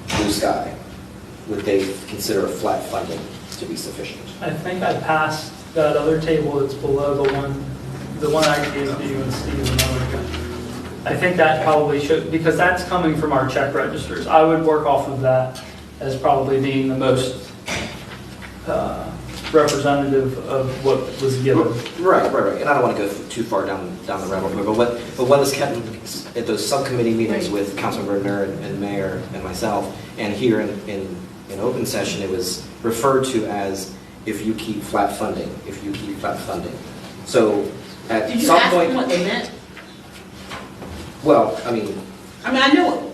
blue sky, would they consider a flat funding to be sufficient? I think I passed that other table that's below the one I gave to you and Steve and America. I think that probably should, because that's coming from our check registers. I would work off of that as probably being the most representative of what was given. Right. And I don't want to go too far down the rabbit hole, but what is kept at those subcommittee meetings Right. with Councilmember Mayor and Mayor and myself, and here in open session, it was referred to as if you keep flat funding, So at Did you some ask point, them what they meant? well, I mean, I know,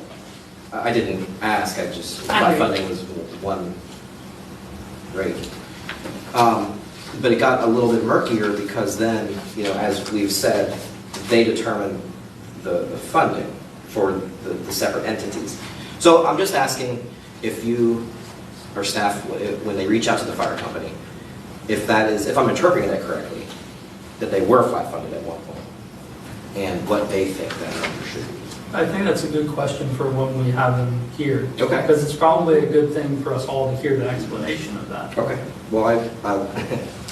I didn't ask, I just, I flat hear you. funding was one rate. But it got a little bit murkier because then, as we've said, they determine the funding for the separate entities. So I'm just asking if you or staff, when they reach out to the fire company, if I'm interpreting that correctly, that they were flat funded at one point, and what they think that number should be. I think that's a good question for when we have them here. Okay. Because it's probably a good thing for us all to hear the explanation of that. Okay. Well, I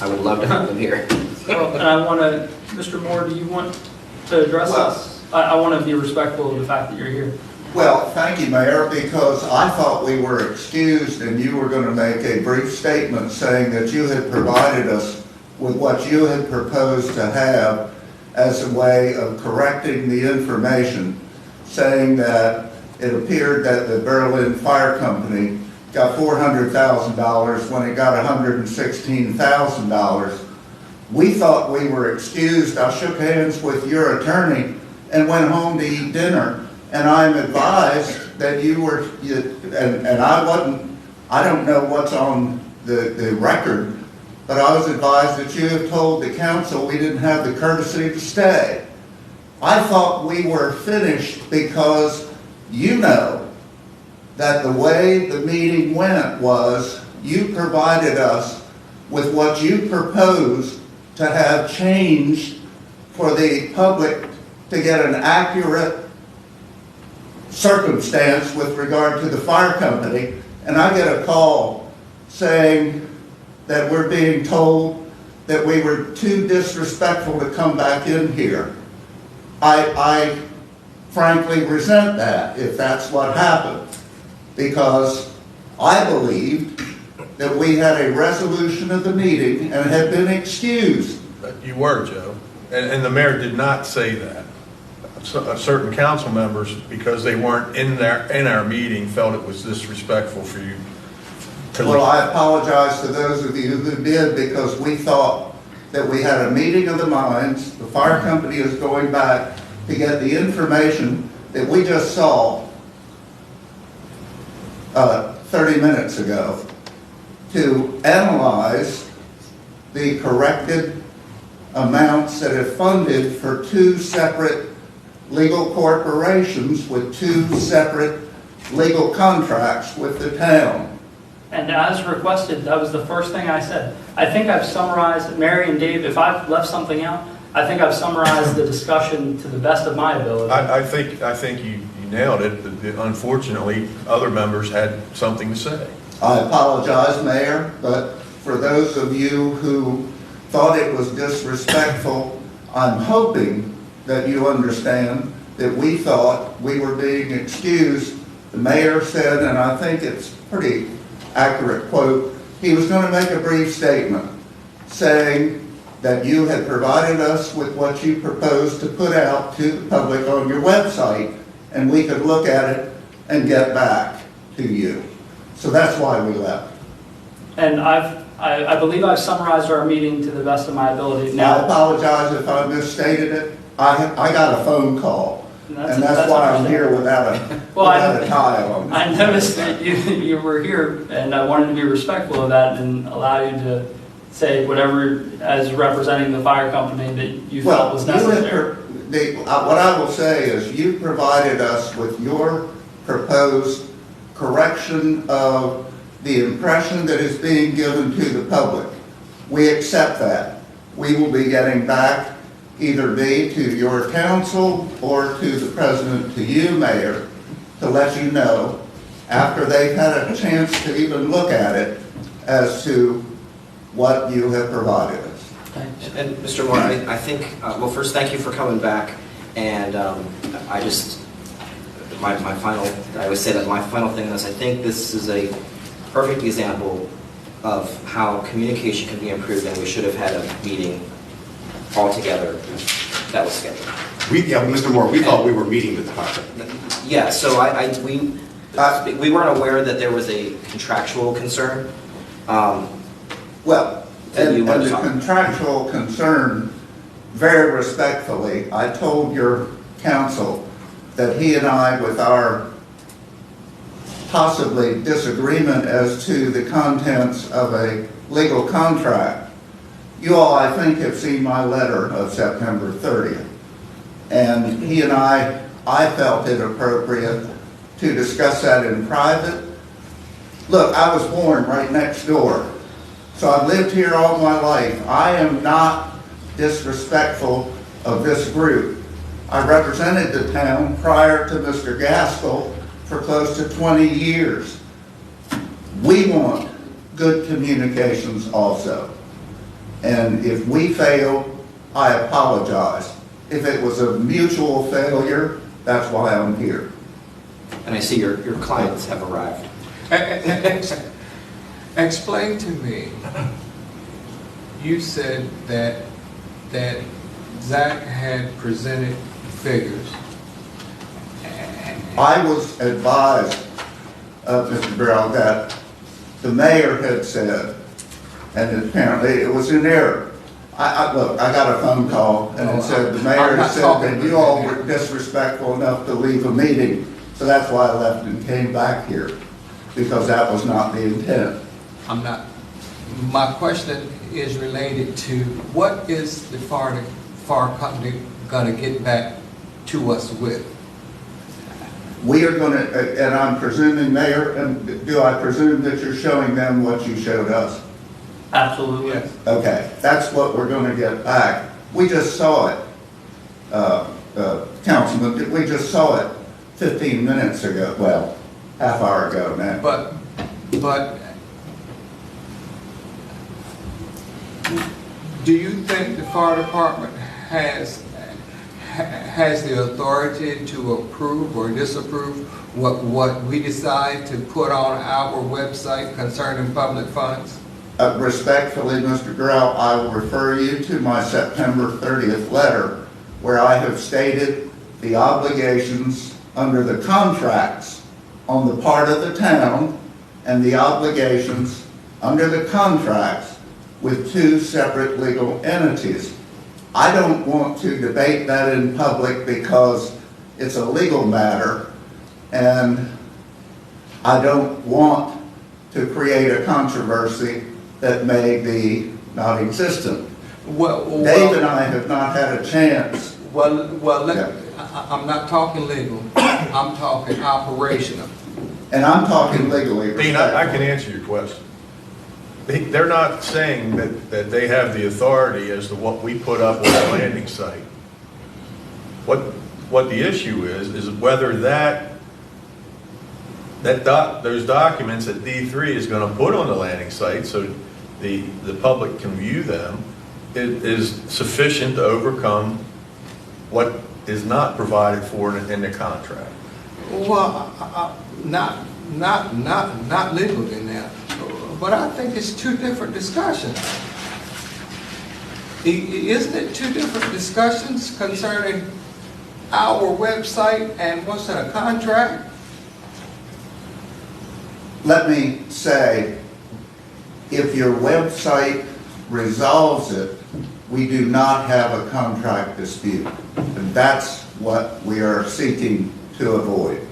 would love to have them here. Well, and I want to, Mr. Moore, do you want to address Well- this? I want to be respectful of the fact that you're here. Well, thank you, Mayor, because I thought we were excused and you were going to make a brief statement saying that you had provided us with what you had proposed to have as a way of correcting the information, saying that it appeared that the Berlin Fire Company got $400,000 when it got $116,000. We thought we were excused. I shook hands with your attorney and went home to eat dinner. And I'm advised that I don't know what's on the record, but I was advised that you have told the council we didn't have the courtesy to stay. I thought we were finished because you know that the way the meeting went was you provided us with what you proposed to have changed for the public to get an accurate circumstance with regard to the fire company, and I get a call saying that we're being told that we were too disrespectful to come back in here. I frankly resent that if that's what happened, because I believed that we had a resolution of the meeting and had been excused. You were, Joe, and the mayor did not say that. Certain council members, because they weren't in our meeting, felt it was disrespectful for you to leave. Well, I apologize to those of you who did, because we thought that we had a meeting of the minds. The fire company is going back to get the information that we just saw 30 minutes ago to analyze the corrected amounts that have funded for two separate legal corporations with two separate legal contracts with the town. And as requested, that was the first thing I said. I think I've summarized, Mary and Dave, if I've left something out, I think I've summarized the discussion to the best of my ability. I think you nailed it. Unfortunately, other members had something to say. I apologize, Mayor, but for those of you who thought it was disrespectful, I'm hoping that you understand that we thought we were being excused. The mayor said, and I think it's pretty accurate quote, he was going to make a brief statement saying that you had provided us with what you proposed to put out to the public on your website, and we could look at it and get back to you. So that's why we left. And I believe I've summarized our meeting to the best of my ability. I Now, apologize if I misstated it. I got a phone call, and that's that's why I'm here understandable. without a tie on. I noticed that you were here, and I wanted to be respectful of that and allow you to say whatever, as representing the fire company, that you felt was necessary. What I will say is you provided us with your proposed correction of the impression that is being given to the public. We accept that. We will be getting back, either me to your council or to the president, to you, Mayor, to let you know, after they've had a chance to even look at it, as to what you have provided us. Thanks. And Mr. Moore, I think, well, first, thank you for coming back, and I just, I always say that my final thing is, I think this is a perfect example of how communication can be improved, and we should have had a meeting all together that was scheduled. Mr. Moore, we thought we were meeting with the fire company. Yeah, so we weren't aware that there was a contractual concern. Well, That and you want to the talk- contractual concern, very respectfully, I told your counsel that he and I, with our possibly disagreement as to the contents of a legal contract, you all, I think, have seen my letter of September 30th. And he and I felt it appropriate to discuss that in private. Look, I was born right next door, so I've lived here all my life. I am not disrespectful of this group. I represented the town prior to Mr. Gaskell for close to 20 years. We want good communications also. And if we failed, I apologize. If it was a mutual failure, that's why I'm here. And I see your clients have arrived. Explain to me, you said that Zach had presented figures. I was advised, Mr. Burrell, that the mayor had said, and apparently it was in error. Look, I got a phone call and it said the mayor had said that you all were disrespectful enough to leave a meeting. So that's why I left and came back here, because that was not the intent. I'm not, my question is related to what is the fire company gonna get back to us with? We are going to, and I'm presuming, Mayor, and do I presume that you're showing them what you showed us? Absolutely. Yes. Okay, that's what we're going to get back. We just saw it, Councilman, we just saw it 15 minutes ago, well, half hour ago now. But do you think the fire department has the authority to approve or disapprove what we decide to put on our website concerning public funds? Respectfully, Mr. Grell, I will refer you to my September 30th letter, where I have stated the obligations under the contracts on the part of the town and the obligations under the contracts with two separate legal entities. I don't want to debate that in public because it's a legal matter, and I don't want to create a controversy that may be non-existent. Dave and I have not had a chance. I'm not talking legal, I'm talking operational. And I'm talking legally. Dean, I can answer your question. They're not saying that they have the authority as to what we put up on the landing site. What the issue is whether those documents that D3 is going to put on the landing site so the public can view them is sufficient to overcome what is not provided for in the contract. Well, not legally now, but I think it's two different discussions. Isn't it two different discussions concerning our website and what's in a contract? Let me say, if your website resolves it, we do not have a contract dispute. And that's what we are seeking to avoid.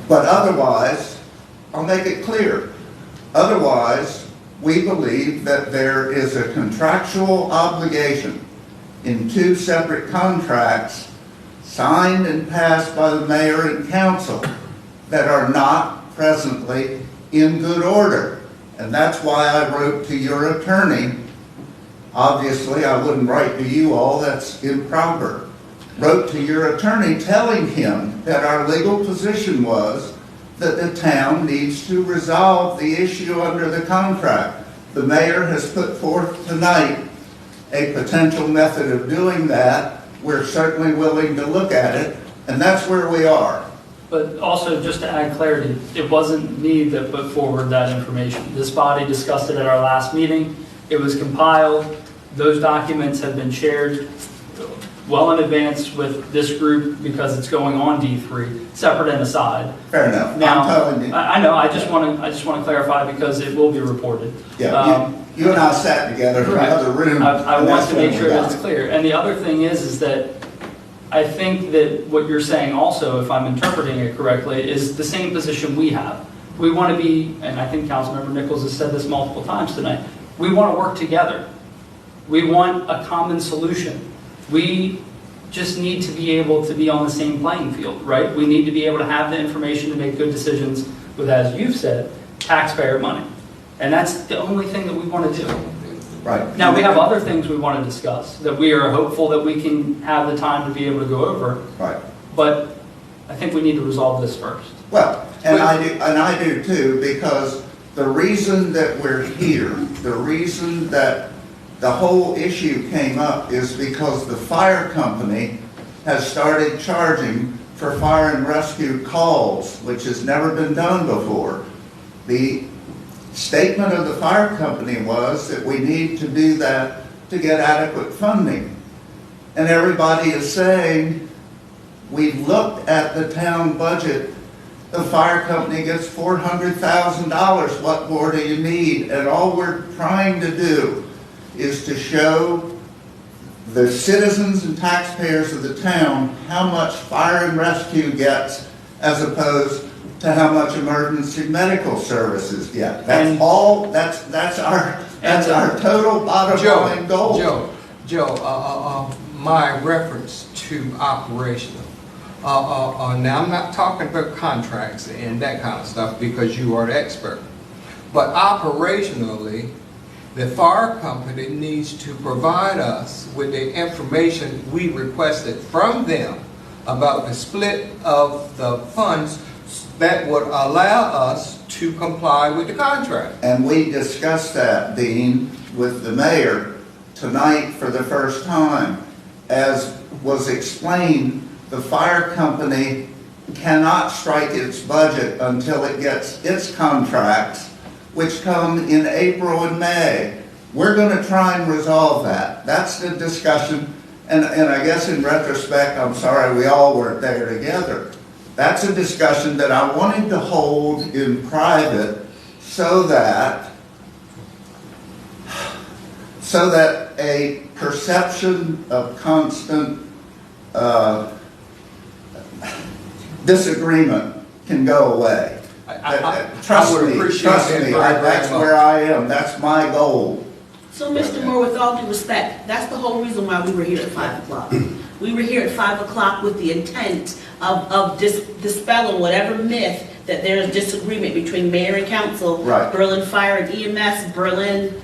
But otherwise, I'll make it clear, otherwise, we believe that there is a contractual obligation in two separate contracts signed and passed by the mayor and council that are not presently in good order. And that's why I wrote to your attorney. Obviously, I wouldn't write to you all, that's improper. Wrote to your attorney telling him that our legal position was that the town needs to resolve the issue under the contract. The mayor has put forth tonight a potential method of doing that. We're certainly willing to look at it, and that's where we are. But also, just to add clarity, it wasn't me that put forward that information. This body discussed it at our last meeting. It was compiled. Those documents have been shared well in advance with this group because it's going on D3, separate and aside. Fair enough. Now, I'm telling you. I know, I just want to clarify because it will be reported. Yeah, you and I sat together in Right. another room. I and want that's to when make we sure got that it's it. clear. And the other thing is that I think that what you're saying also, if I'm interpreting it correctly, is the same position we have. We want to be, and I think Councilmember Nichols has said this multiple times tonight, we want to work together. We want a common solution. We just need to be able to be on the same playing field, right? We need to be able to have the information to make good decisions with, as you've said, taxpayer money. And that's the only thing that we want to do. Right. Now, we have other things we want to discuss that we are hopeful that we can have the time to be able to go over, Right. but I think we need to resolve this first. Well, and I do too, because the reason that we're here, the reason that the whole issue came up is because the fire company has started charging for fire and rescue calls, which has never been done before. The statement of the fire company was that we need to do that to get adequate funding. And everybody is saying, we've looked at the town budget, the fire company gets $400,000, what more do you need? And all we're trying to do is to show the citizens and taxpayers of the town how much fire and rescue gets as opposed to how much emergency medical services get. That's And- all, that's our total bottom line goal. Joe, my reference to operational. Now, I'm not talking about contracts and that kind of stuff because you are the expert. But operationally, the fire company needs to provide us with the information we requested from them about the split of the funds that would allow us to comply with the contract. And we discussed that, Dean, with the mayor tonight for the first time. As was explained, the fire company cannot strike its budget until it gets its contracts, which come in April and May. We're going to try and resolve that. That's the discussion. And I guess in retrospect, I'm sorry we all weren't there together. That's a discussion that I wanted to hold in private so that a perception of constant disagreement can go away. Trust I would me, appreciate trust that me, very, very that's much. where I am, that's my goal. So, Mr. Moore, with all due respect, that's the whole reason why we were here at 5 o'clock. We were here at 5 o'clock with the intent of dispelling whatever myth that there is disagreement between mayor and council, Right. Berlin Fire and EMS, Berlin,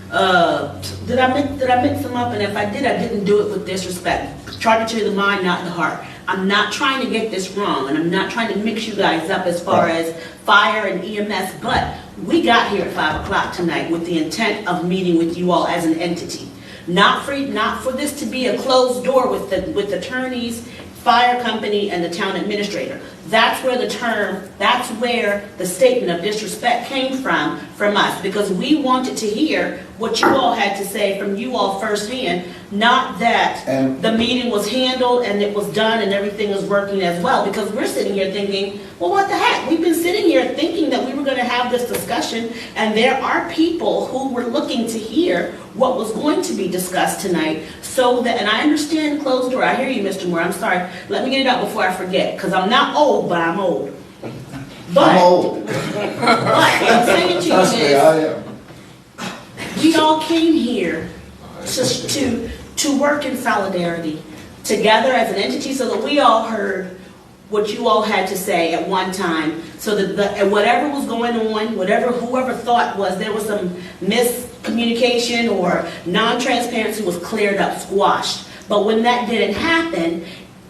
did I mix them up? And if I did, I didn't do it with disrespect. Charge it to the mind, not the heart. I'm not trying to get this wrong, and I'm not trying to mix you guys up as far Right. as fire and EMS, but we got here at 5 o'clock tonight with the intent of meeting with you all as an entity. Not for this to be a closed door with attorneys, fire company, and the town administrator. That's where the statement of disrespect came from us, because we wanted to hear what you all had to say from you all firsthand, not that And- the meeting was handled and it was done and everything was working as well, because we're sitting here thinking, well, what the heck? We've been sitting here thinking that we were going to have this discussion, and there are people who were looking to hear what was going to be discussed tonight, so that, and I understand closed door. I hear you, Mr. Moore. I'm sorry. Let me get it out before I forget, because I'm not old, but I'm old. But, I'm old. but what I'm saying to you Trust me, is, I am. we all came here to work in solidarity together as an entity, so that we all heard what you all had to say at one time, so that and whatever was going on, whoever thought was there was some miscommunication or non-transparency was cleared up, squashed. But when that didn't happen,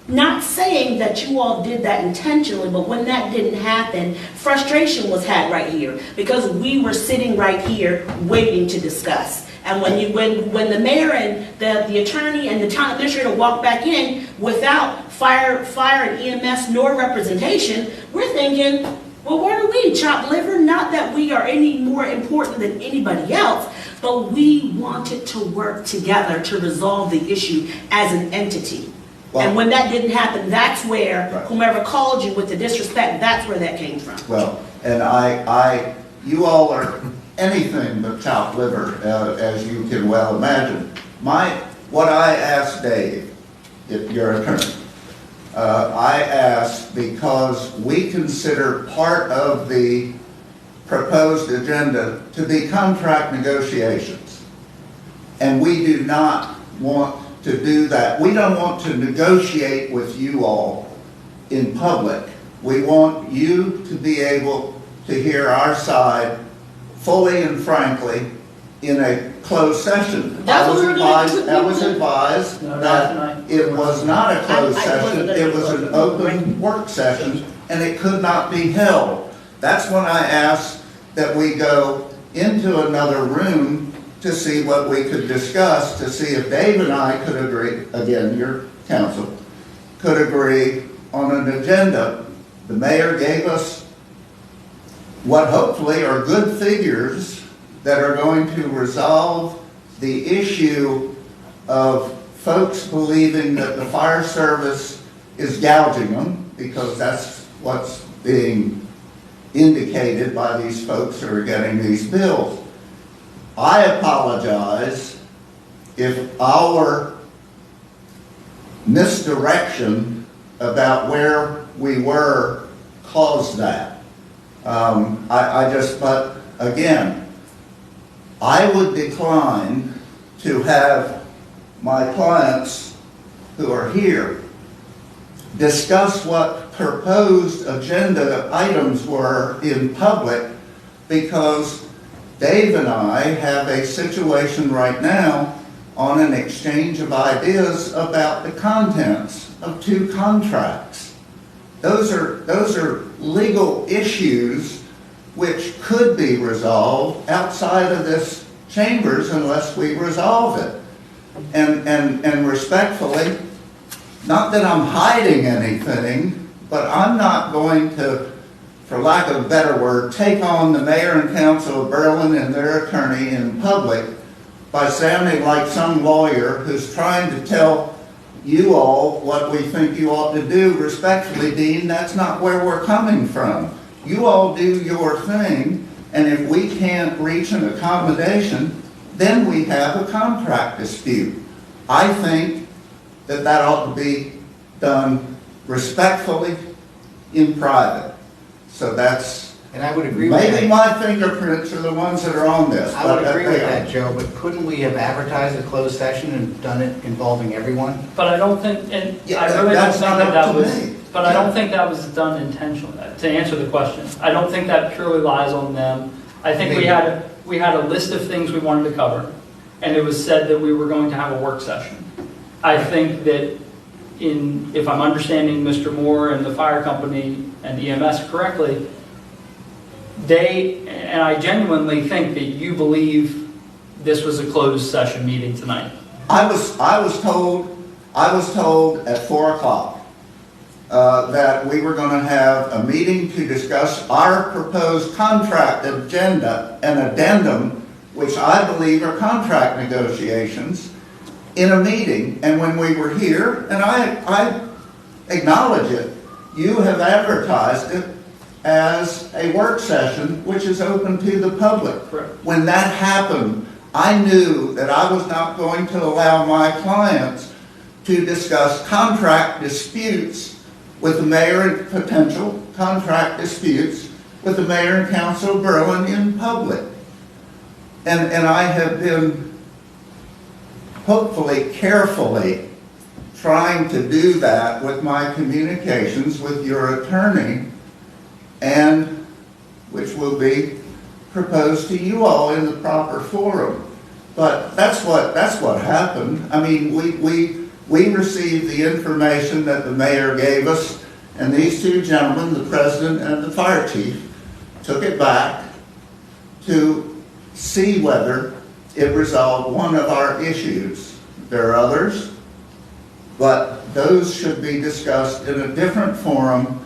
not saying that you all did that intentionally, but when that didn't happen, frustration was had right here, because we were sitting right here waiting to discuss. And when the mayor and the attorney and the town administrator walked back in without fire and EMS nor representation, we're thinking, well, what are we, chopped liver? Not that we are any more important than anybody else, but we wanted to work together to resolve the issue as an entity. And when that didn't happen, that's where Right. whomever called you with the disrespect, that's where that came from. Well, and you all are anything but chopped liver, as you can well imagine. What I asked Dave, your attorney, I asked because we consider part of the proposed agenda to be contract negotiations. And we do not want to do that. We don't want to negotiate with you all in public. We want you to be able to hear our side fully and frankly in a closed session. That's what we were doing. I was advised No, not that tonight. it was not a closed I session, wasn't it was an open work session, and it could not be held. That's when I asked that we go into another room to see what we could discuss, to see if Dave and I could agree, again, your counsel, could agree on an agenda. The mayor gave us what hopefully are good figures that are going to resolve the issue of folks believing that the fire service is gouging them, because that's what's being indicated by these folks who are getting these bills. I apologize if our misdirection about where we were caused that. But again, I would decline to have my clients who are here discuss what proposed agenda items were in public, because Dave and I have a situation right now on an exchange of ideas about the contents of 2 contracts. Those are legal issues which could be resolved outside of this chambers unless we resolve it. And respectfully, not that I'm hiding anything, but I'm not going to, for lack of a better word, take on the mayor and council of Berlin and their attorney in public by sounding like some lawyer who's trying to tell you all what we think you ought to do. Respectfully, Dean, that's not where we're coming from. You all do your thing, and if we can't reach an accommodation, then we have a contract dispute. I think that ought to be done respectfully in private. So that's, And I would agree with that. maybe my fingerprints are the ones that are on this. I would but agree they with are. that, Joe, but couldn't we have advertised a closed session and done it involving everyone? But I don't think, and Yeah, I really don't that's think not that up that to was, me. but I don't think that was done intentionally, to answer the question. I don't think that purely lies on them. I think we had a list of things we wanted to cover, and it was said that we were going to have a work session. I think that if I'm understanding Mr. Moore and the fire company and EMS correctly, and I genuinely think that you believe this was a closed session meeting tonight. I was told at 4 o'clock that we were going to have a meeting to discuss our proposed contract agenda, an addendum, which I believe are contract negotiations, in a meeting. And when we were here, and I acknowledge it, you have advertised it as a work session, which is open to the public. Correct. When that happened, I knew that I was not going to allow my clients to discuss contract disputes with the mayor, and potential contract disputes with the mayor and council of Berlin in public. And I have been hopefully carefully trying to do that with my communications with your attorney, and which will be proposed to you all in the proper forum. But that's what happened. I mean, we received the information that the mayor gave us, and these 2 gentlemen, the president and the fire chief, took it back to see whether it resolved one of our issues. There are others, but those should be discussed in a different forum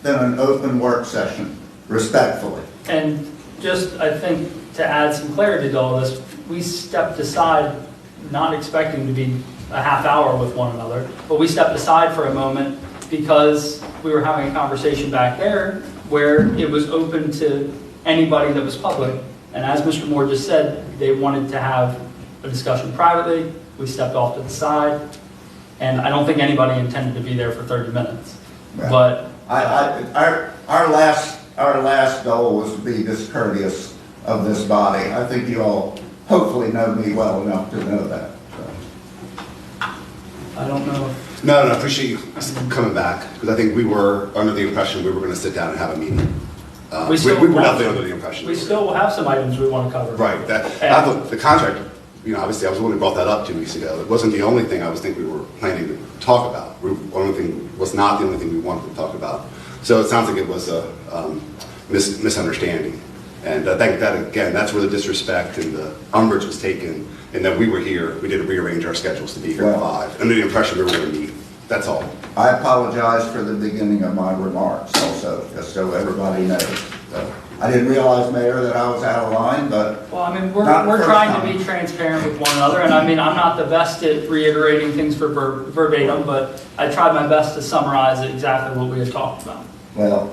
than an open work session, respectfully. And just, I think, to add some clarity to all this, we stepped aside, not expecting to be a half hour with one another, but we stepped aside for a moment because we were having a conversation back there where it was open to anybody that was public. And as Mr. Moore just said, they wanted to have a discussion privately. We stepped off to the side. And I don't think anybody intended to be there for 30 minutes. Yeah. But Our last goal was to be discourteous of this body. I think you all hopefully know me well enough to know that. I don't know if No, I appreciate you coming back, because I think we were under the impression we were going to sit down and have a meeting. We still We were want definitely to. under the impression. we still have some items we want to cover. Right, I thought the contract, obviously, I was the one who brought that up 2 weeks ago. It wasn't the only thing I was thinking we were planning to talk about. Was not the only thing we wanted to talk about. So it sounds like it was a misunderstanding. And I think that, again, that's where the disrespect and the umbrage was taken, and that we were here, we did rearrange our schedules to be here at Well- 5, under the impression we were going to meet. That's all. I apologize for the beginning of my remarks also, just so everybody knows. So, I didn't realize, Mayor, that I was out of line, but Well, I mean, Not the we're first trying to time. be transparent with one another, and I mean, I'm not the best at reiterating things for verbatim, but I tried my best to summarize exactly what we had talked about. well,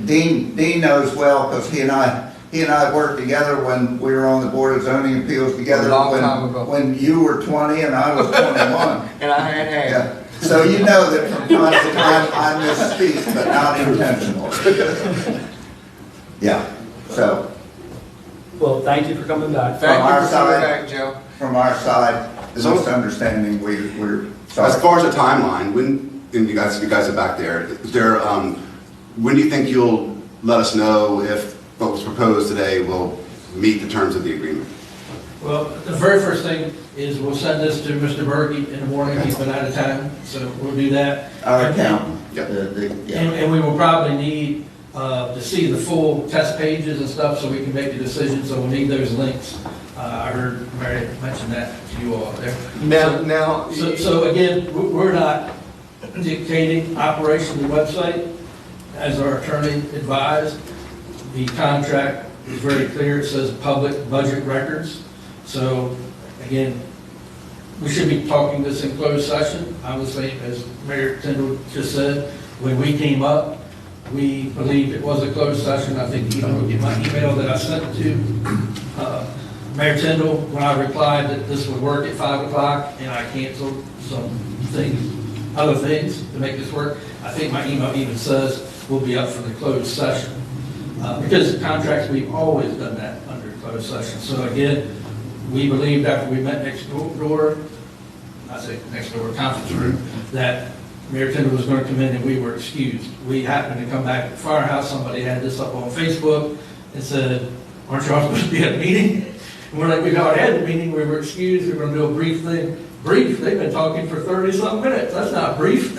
Dean knows well because he and I worked together when we were on the Board of Zoning Appeals together. A long when- time ago. When you were 20 and I was 21. And I had hair. Yeah. So you know that from time to time I misspeak, but not intentionally. Yeah, so Well, thank you for coming back. Thank From our you for coming side. back, Joe. from our side, the So- misunderstanding, we're sorry. As far as the timeline, and you guys are back there, when do you think you'll let us know if what was proposed today will meet the terms of the agreement? Well, the very first thing is we'll send this to Mr. Berkey in the morning, he's been out of town, so we'll do that. Our accountant. Yeah. Yeah. And we will probably need to see the full test pages and stuff so we can make a decision, so we'll need those links. I heard Mary mention that to you all there. Now, So again, we're not dictating operation of the website. As our attorney advised, the contract is very clear, it says public budget records. So again, we should be talking this in closed session. Obviously, as Mayor Tindall just said, when we came up, we believed it was a closed session. I think you can look at my email that I sent to Mayor Tindall when I replied that this would work at 5 o'clock and I canceled some things, other things to make this work. I think my email even says we'll be up for the closed session. Because contracts, we've always done that under closed session. So again, we believed after we met next door, I say next door conference room, that Mayor Tindall was going to come in and we were excused. We happened to come back at the firehouse, somebody had this up on Facebook and said, aren't you all supposed to be at a meeting? And we're like, we've already had the meeting, we were excused, we were going to do a brief thing. Brief, they've been talking for 30-something minutes, that's not brief.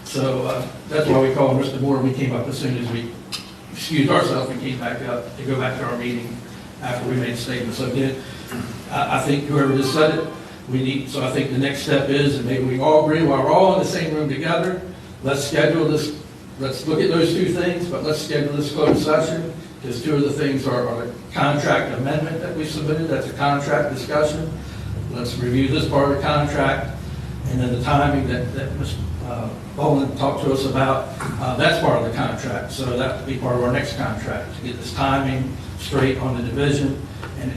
So that's why we called Mr. Moore, we came up as soon as we excused ourselves and came back up to go back to our meeting after we made a statement. So again, I think whoever just said it, so I think the next step is, and maybe we all agree, while we're all in the same room together, let's schedule this, let's look at those two things, but let's schedule this closed session, because two of the things are a contract amendment that we submitted, that's a contract discussion. Let's review this part of the contract, and then the timing that Ms. Boland talked to us about, that's part of the contract, so that would be part of our next contract, to get this timing straight on the division.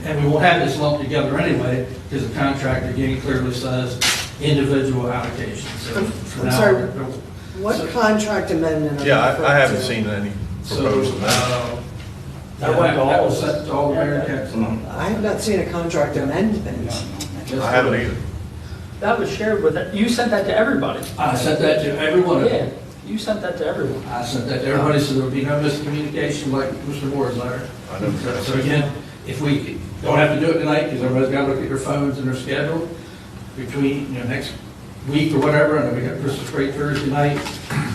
And we won't have this lumped together anyway, because the contract again clearly says individual allocation. So for I'm now, sorry, we're- What contract amendment? are you Yeah, I referring haven't to? seen any so, proposed amendment. That went to all that of was us. sent to all the mayor and council. I have not seen a contract amendment. I haven't either. That was shared with, you sent that to everybody. I sent that to everyone. Yeah, you sent that to everyone. I sent that to everybody, so there would be no miscommunication like Mr. Moore's letter. I know. So again, if we don't have to do it tonight, because everybody's got to look at their phones and their schedule, between, next week or whatever, and then we got Christmas break Thursday night,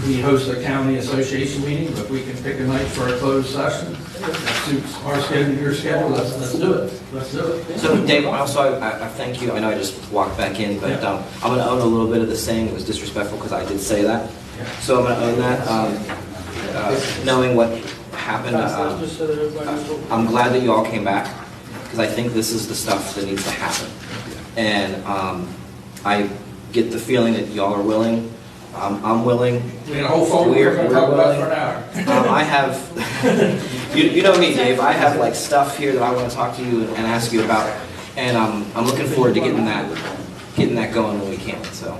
we host a county association meeting, but we can pick a night for a closed session. That suits our schedule, your schedule, let's do it. Let's do it. So Dave, also, I thank you, I know I just walked back in, but I'm going to own a little bit of the saying, it was disrespectful because I did say that. So I'm going to own that, knowing what happened. I'm glad that you all came back, because I think this is the stuff that needs to happen. And I get the feeling that y'all are willing. I'm willing. We got a whole folder we're going to talk about for an hour. I have, you know me, Dave, I have like stuff here that I want to talk to you and ask you about. And I'm looking forward to getting that going when we can. So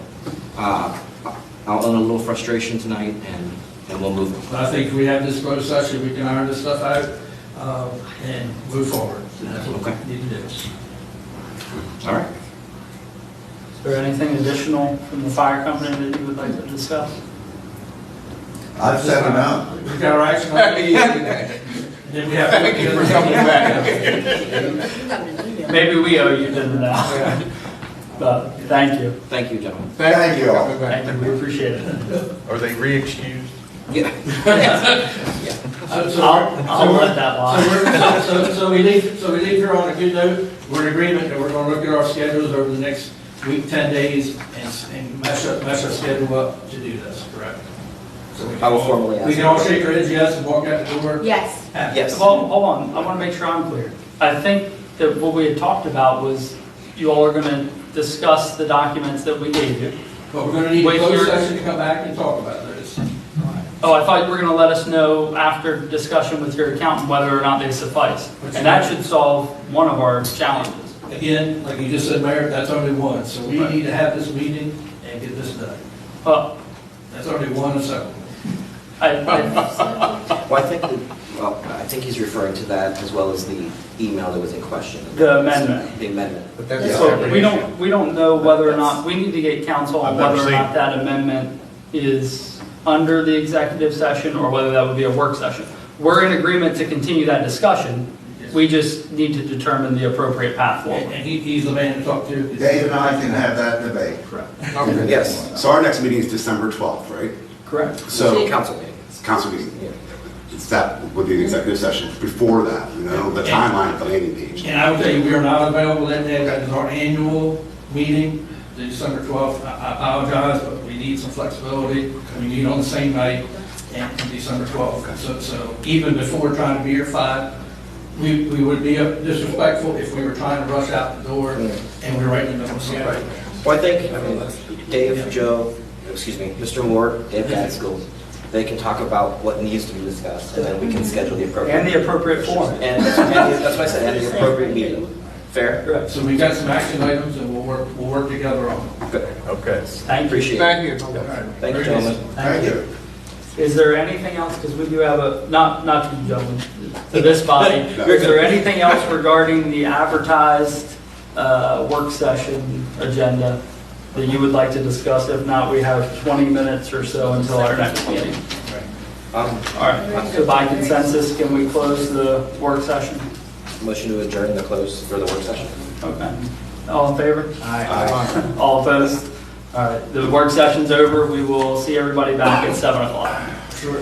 I'll own a little frustration tonight, and we'll move on. But I think if we have this closed session, we can iron this stuff out and move forward. And that's what we need to do. All right. Is there anything additional from the fire company that you would like to discuss? I've set it up. We've got our action on it. Then we have to. Thank you for coming back. Maybe we owe you dinner now. But thank you. Thank you, gentlemen. Thank you all. Thank you, we appreciate it. Are they re-excused? Yeah. I'll let that lie. So we leave here on a good note. We're in agreement that we're going to look at our schedules over the next week, 10 days, and mesh our schedule up to do this, correct? So we can I will all- formally ask. We can all shake our heads yes and walk out the door. Yes. happy. Yes. Hold on, I want to make sure I'm clear. I think that what we had talked about was you all are going to discuss the documents that we gave you. But we're going to need a Wait, closed you're- session to come back and talk about those. Oh, I thought you were going to let us know after discussion with your accountant whether or not they suffice. And that should solve one of our challenges. Again, like you just said, Mayor, that's only one. So we need to have this meeting and get this done. That's only one of several. Well, I think he's referring to that as well as the email that was in question. The amendment. The amendment. But that's a So separate issue. we don't know whether or not, we need to get counsel on I've never whether or seen not it. that amendment is under the executive session or whether that would be a work session. We're in agreement to continue that discussion. We just need to determine the appropriate path forward. And he's the man to talk to. Dave and I can have that debate. Yes. So our next meeting is December 12th, right? Correct. So, Council meeting. it's council meeting. It's that would be the executive session. Before that, the timeline of the landing page. And I will tell you, we are not available that day. That is our annual meeting, the December 12th. I apologize, but we need some flexibility. We meet on the same night and December 12th. So even before trying to be here 5, we would be disrespectful if we were trying to rush out the door and we're right in the middle of something. Well, I think, Dave, Joe, Mr. Moore, Dave Gadsgill, they can talk about what needs to be discussed, and then we can schedule the appropriate. And the appropriate form. And that's what I said, and the appropriate meeting. Fair? Correct. So we've got some action items and we'll work together on them. Good. Okay. Thank you. Appreciate it. Thank you. Thank you, gentlemen. Thank you. Is there anything else, because we do have not to you gentlemen, to this body, is there anything else regarding the advertised work session agenda that you would like to discuss? If not, we have 20 minutes or so until our next meeting. All right, so by consensus, can we close the work session? Motion to adjourn the close for the work session. Okay. All in favor? Aye. All opposed? All right, the work session's over. We will see everybody back at 7 o'clock. Sure.